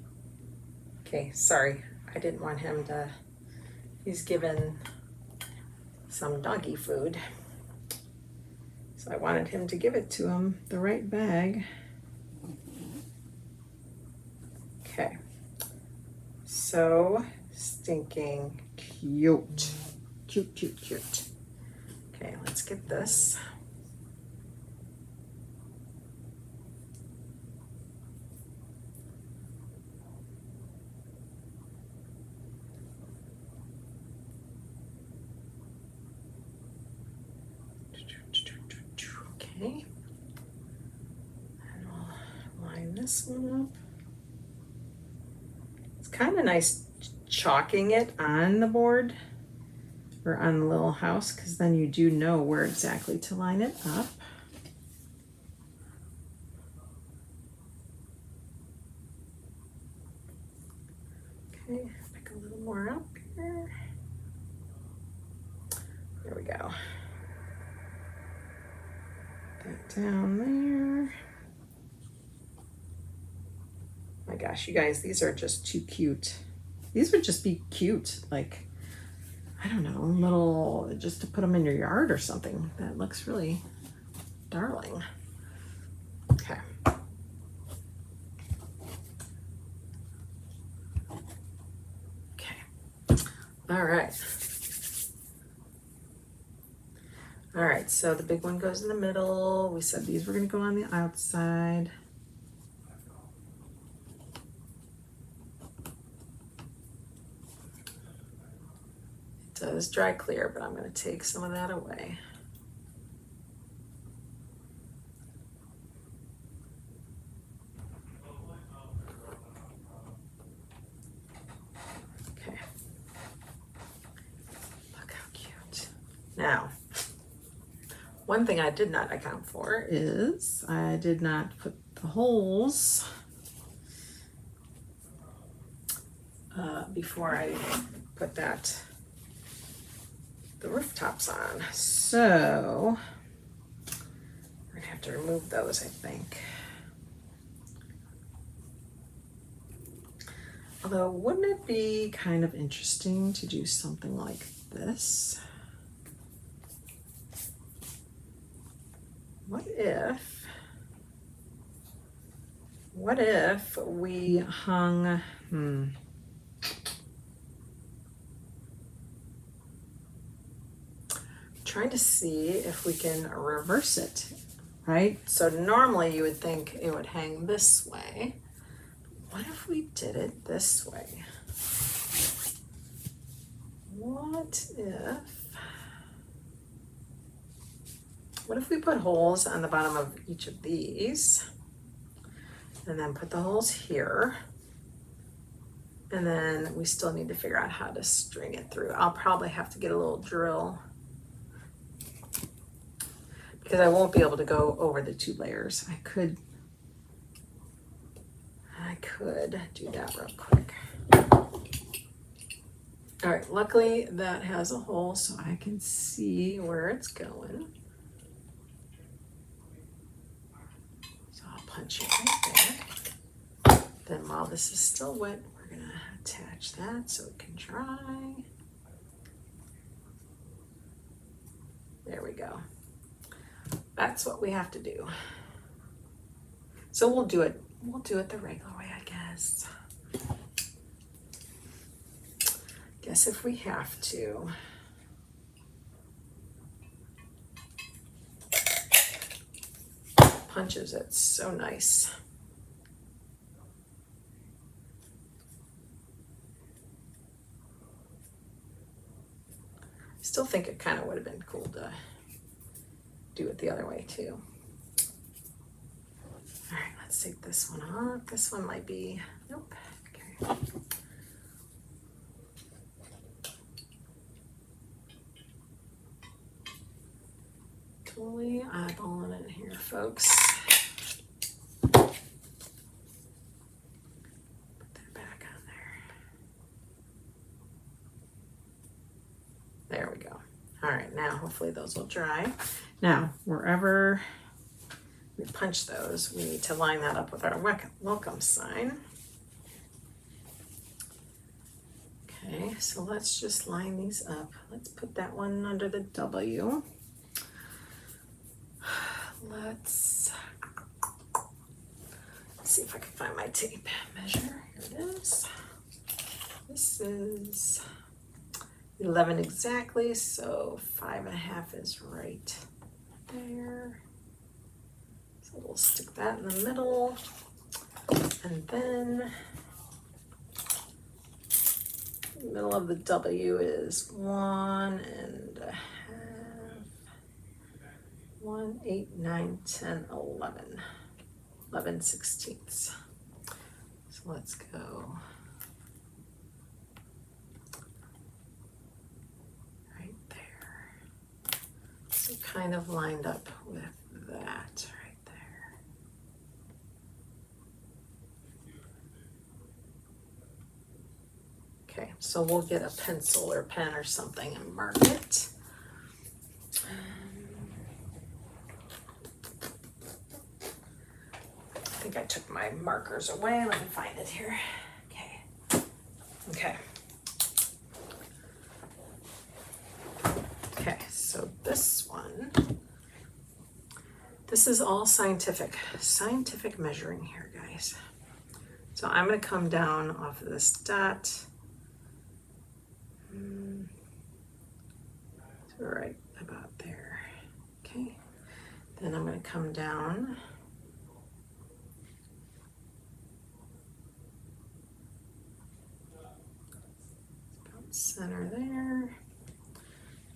Okay, sorry. I didn't want him to, he's given some doggy food. So I wanted him to give it to him, the right bag. Okay. So stinking cute. Cute, cute, cute. Okay, let's get this. Okay. And we'll line this one up. It's kind of nice chalking it on the board or on the little house, because then you do know where exactly to line it up. Okay, pick a little more up here. There we go. That down there. My gosh, you guys, these are just too cute. These would just be cute, like, I don't know, little, just to put them in your yard or something. That looks really darling. Okay. Okay. All right. All right, so the big one goes in the middle. We said these were going to go on the outside. It does dry clear, but I'm going to take some of that away. Okay. Look how cute. Now, one thing I did not account for is I did not put the holes before I put the rooftops on. So we're gonna have to remove those, I think. Although, wouldn't it be kind of interesting to do something like this? What if we hung, trying to see if we can reverse it, right? So normally you would think it would hang this way. What if we did it this way? What if we put holes on the bottom of each of these and then put the holes here, and then we still need to figure out how to string it through. I'll probably have to get a little drill because I won't be able to go over the 2 layers. I could do that real quick. All right, luckily that has a hole so I can see where it's going. So I'll punch it right there. Then while this is still wet, we're gonna attach that so it can dry. There we go. That's what we have to do. So we'll do it the regular way, I guess. Guess if we have to. Punches it so nice. Still think it kind of would have been cool to do it the other way too. All right, let's take this one off. This one might be, nope, okay. Totally eyeballing it here, folks. Put that back on there. All right, now hopefully those will dry. Now, wherever we punch those, we need to line that up with our welcome sign. Okay, so let's just line these up. Let's put that one under the W. Let's see if I can find my tape measure. Here it is. This is 11 exactly, so 5.5 is right there. So we'll stick that in the middle, and then the middle of the W is 1.5. 1, 8, 9, 10, 11. 11/16. So let's go right there. So kind of lined up with that right there. Okay, so we'll get a pencil or pen or something and mark it. I think I took my markers away. Let me find it here. Okay. Okay. Okay, so this one, this is all scientific measuring here, guys. So I'm going to come down off of this dot. Right about there. Okay. Then I'm going to come down. Center there,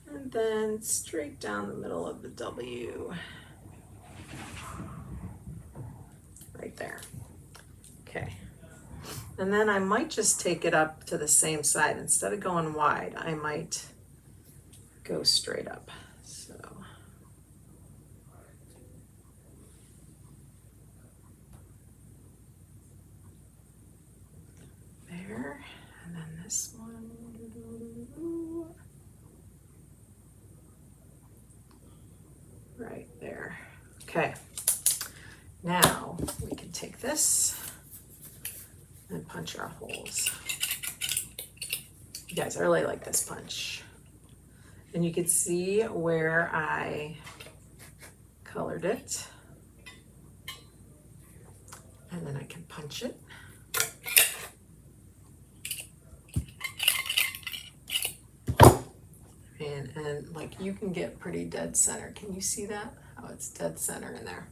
and then straight down the middle of the W, right there. Okay, and then I might just take it up to the same side. Instead of going wide, I might go straight up. So there, and then this one. Right there. Okay, now we can take this and punch our holes. You guys, I really like this punch. And you can see where I colored it. And then I can punch it. And like you can get pretty dead center. Can you see that? Oh, it's dead center in there.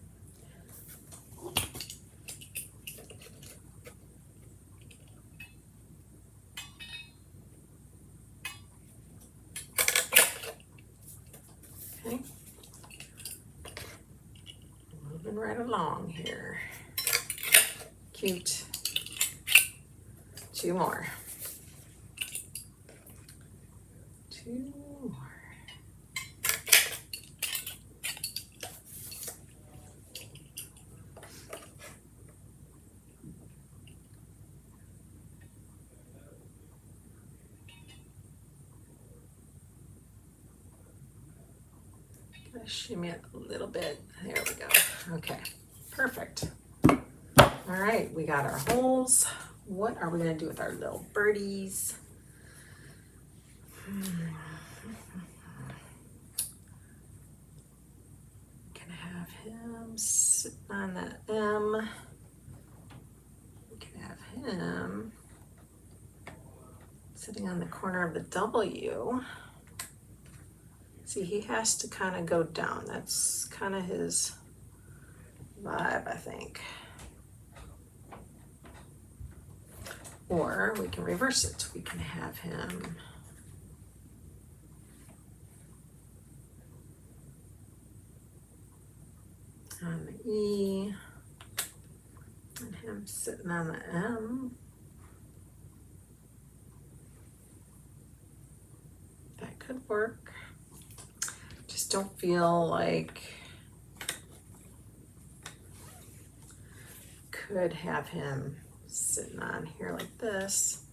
Okay. Moving right along here. Cute. 2 more. 2 more. Shimmy it a little bit. There we go. Okay, perfect. All right, we got our holes. What are we gonna do with our little birdies? Gonna have him sitting on that M. We can have him sitting on the corner of the W. See, he has to kind of go down. That's kind of his vibe, I think. Or we can reverse it. We can have him on the E and him sitting on the M. That could work. Just don't feel like could have him sitting on here like this,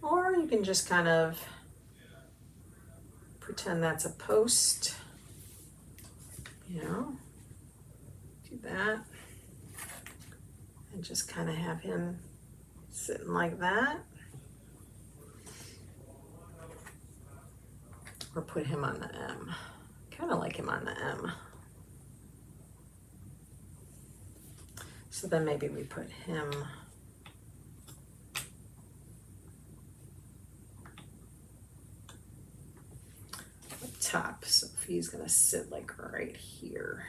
or you can just kind of pretend that's a post, you know, do that. And just kind of have him sitting like that. Or put him on the M. Kind of like him on the M. So then maybe we put him up top. So if he's gonna sit like right here,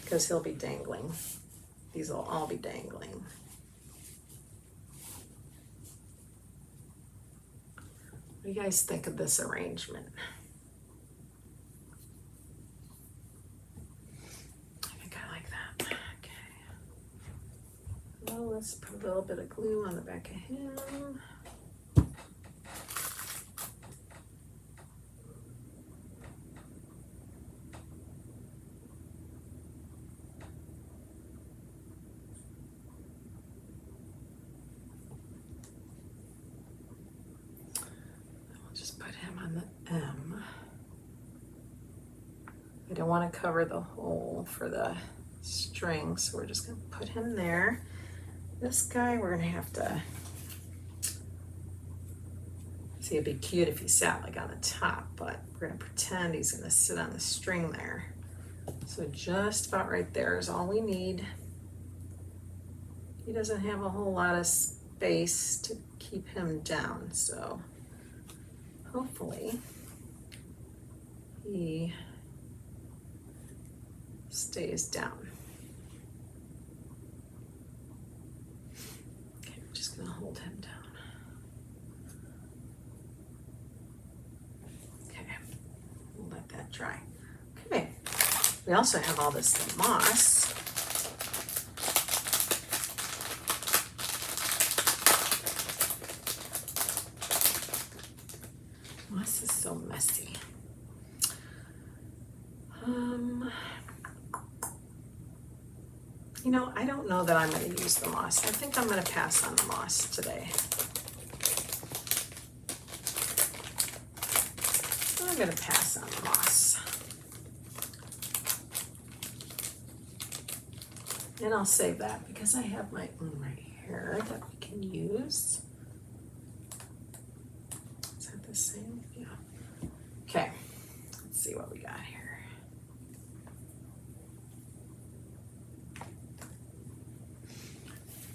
because he'll be dangling. These will all be dangling. What do you guys think of this arrangement? I think I like that. Okay. Well, let's put a little bit of glue on the back of him. M. I don't want to cover the hole for the string, so we're just going to put him there. This guy, we're going to have to see, it'd be cute if he sat like on the top, but we're going to pretend he's going to sit on the string there. So just about right there is all we need. He doesn't have a whole lot of space to keep him down, so hopefully he stays down. Okay, we're just gonna hold him down. Okay, we'll let that dry. Okay, we also have all this moss. Moss is so messy. You know, I don't know that I'm going to use the moss. I think I'm going to pass on the moss today. I'm going to pass on the moss. And I'll save that because I have my own right here that we can use. Is that the same? Yeah. Okay, let's see what we got here.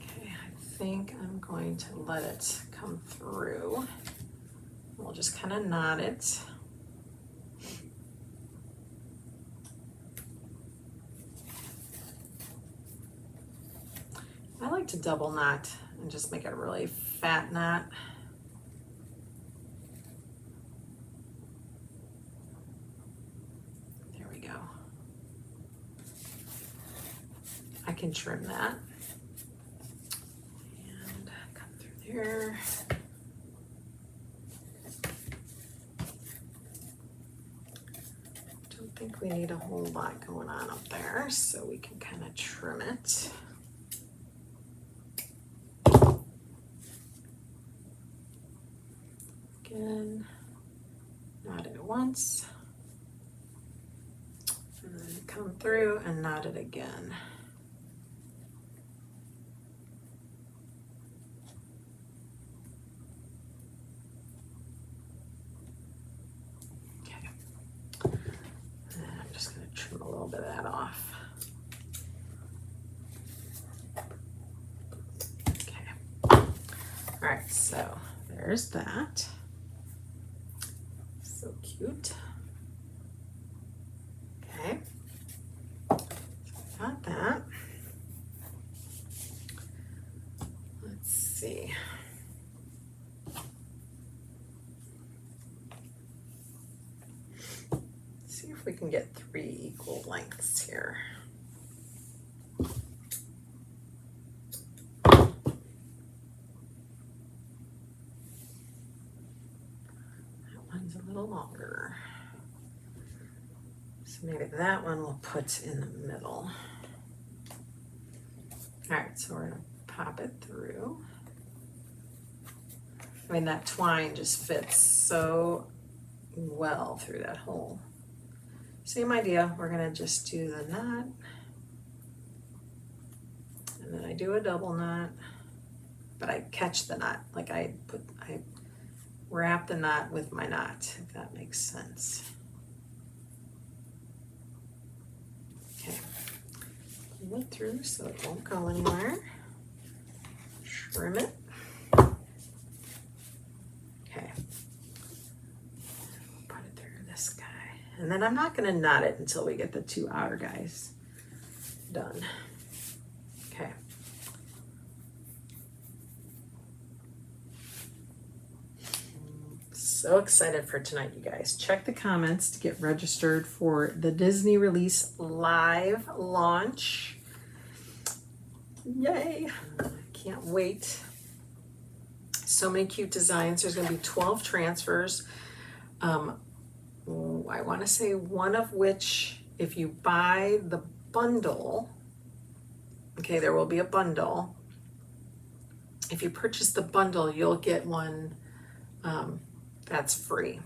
Okay, I think I'm going to let it come through. We'll just kind of knot it. I like to double knot and just make it a really fat knot. There we go. I can trim that and come through there. Don't think we need a whole lot going on up there, so we can kind of trim it. Again, knot it once, and then come through and knot it again. Okay, and I'm just going to trim a little bit of that off. Okay, all right, so there's that. So cute. Okay, got that. Let's see. Let's see if we can get 3 equal lengths here. A little longer. So maybe that one we'll put in the middle. All right, so we're gonna pop it through. I mean, that twine just fits so well through that hole. Same idea, we're gonna just do the knot, and then I do a double knot, but I catch the knot, like I wrap the knot with my knot, if that makes sense. Okay, pull it through so it won't go anywhere. Trim it. Okay, put it through this guy. And then I'm not gonna knot it until we get the 2 outer guys done. Okay. So excited for tonight, you guys. Check the comments to get registered for the Disney Release live launch. Yay! Can't wait. So many cute designs. There's going to be 12 transfers. I want to say one of which, if you buy the bundle, okay, there will be a bundle. If you purchase the bundle, you'll get one that's free,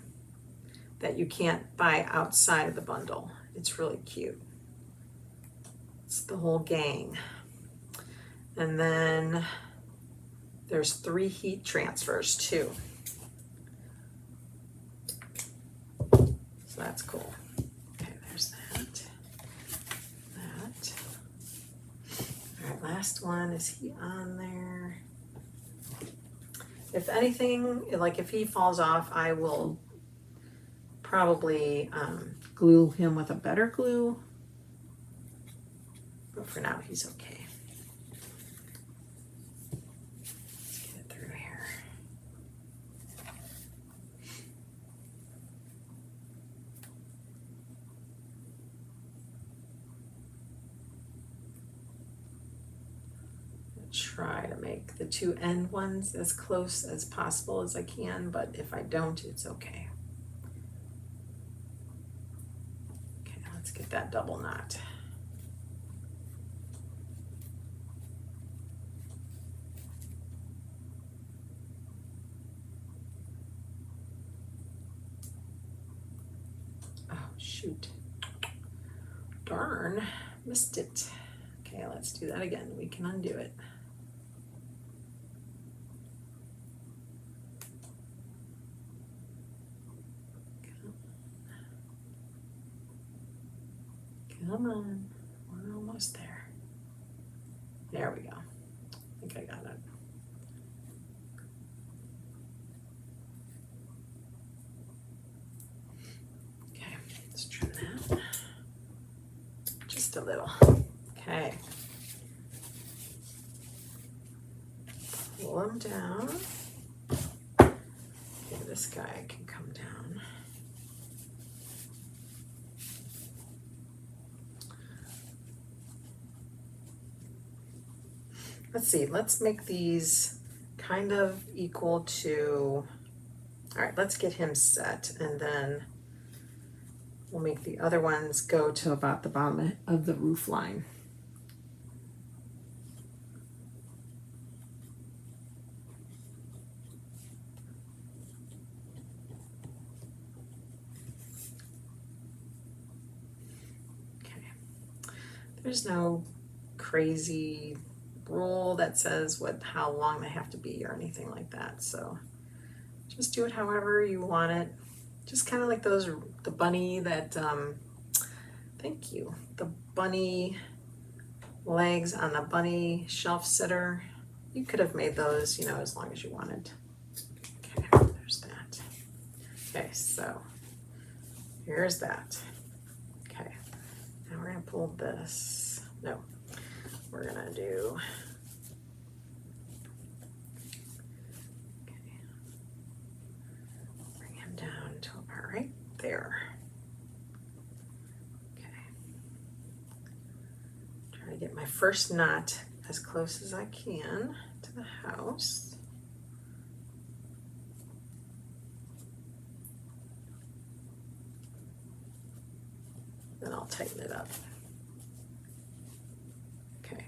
that you can't buy outside of the bundle. It's really cute. It's the whole gang. And then there's 3 heat transfers too. So that's cool. Okay, there's that. That. All right, last one. Is he on there? If anything, like if he falls off, I will probably glue him with a better glue. But for now, he's okay. Let's get it through here. Try to make the 2 end ones as close as possible as I can, but if I don't, it's okay. Okay, let's get that double knot. Oh, shoot. Darn, missed it. Okay, let's do that again. We can undo it. Come on, we're almost there. There we go. I think I got it. Okay, let's trim that. Just a little. Okay. Pull them down. Okay, this guy can come down. Let's see, let's make these kind of equal to, all right, let's get him set, and then we'll make the other ones go to about the bottom of the roof line. Okay, there's no crazy rule that says how long they have to be or anything like that, so just do it however you want it. Just kind of like the bunny that thank you, the bunny legs on the bunny shelf sitter. You could have made those, you know, as long as you wanted. Okay, there's that. Okay, so here's that. Okay, now we're gonna pull this. No, we're gonna do, okay, bring him down to about right there. Okay, try to get my first knot as close as I can to the house. Then I'll tighten it up. Okay.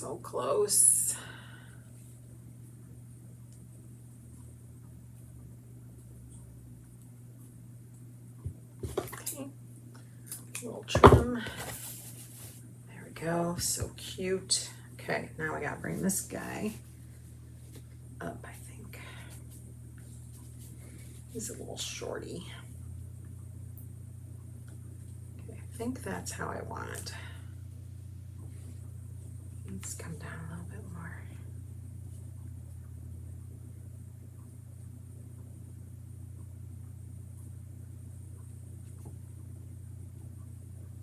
So close. Okay, a little trim. There we go, so cute. Okay, now we gotta bring this guy up, I think. He's a little shorty. Okay, I think that's how I want it. Let's come down a little bit more.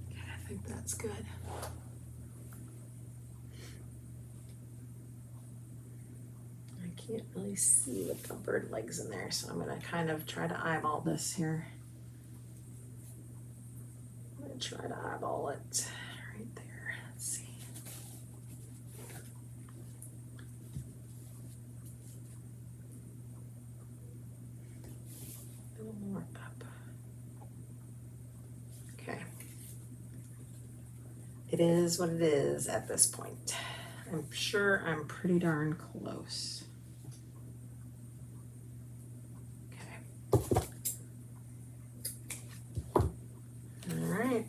Okay, I think that's good. I can't really see with the bird legs in there, so I'm gonna kind of try to eyeball this here. I'm gonna try to eyeball it right there. Let's see. A little more up. Okay. It is what it is at this point. I'm sure I'm pretty darn close. Okay. All right.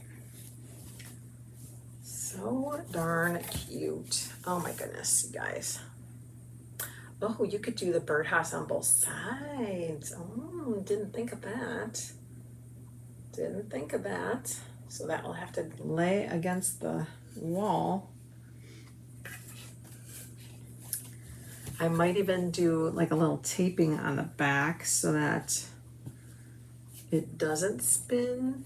So darn cute. Oh my goodness, you guys. Oh, you could do the birdhouse on both sides. Oh, didn't think of that. Didn't think of that. So that will have to lay against the wall. I might even do like a little taping on the back so that it doesn't spin,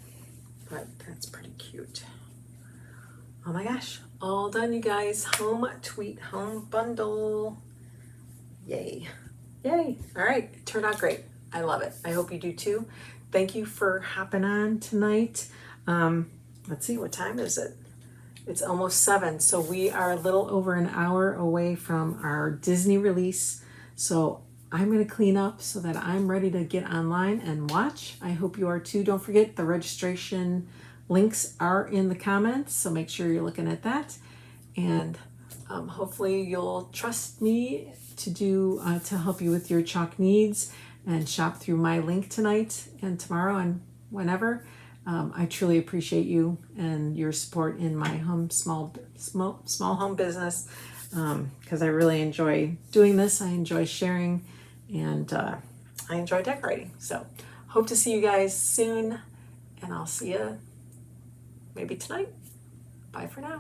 but that's pretty cute. Oh my gosh, all done, you guys. Home tweet, home bundle. Yay. Yay. All right, it turned out great. I love it. I hope you do too. Thank you for hopping on tonight. Let's see, what time is it? It's almost 7, so we are a little over an hour away from our Disney release. So I'm gonna clean up so that I'm ready to get online and watch. I hope you are too. Don't forget the registration links are in the comments, so make sure you're looking at that. And hopefully you'll trust me to do to help you with your chalk needs and shop through my link tonight and tomorrow and whenever. I truly appreciate you and your support in my small home business, because I really enjoy doing this. I enjoy sharing, and I enjoy decorating. So hope to see you guys soon, and I'll see you maybe tonight. Bye for now.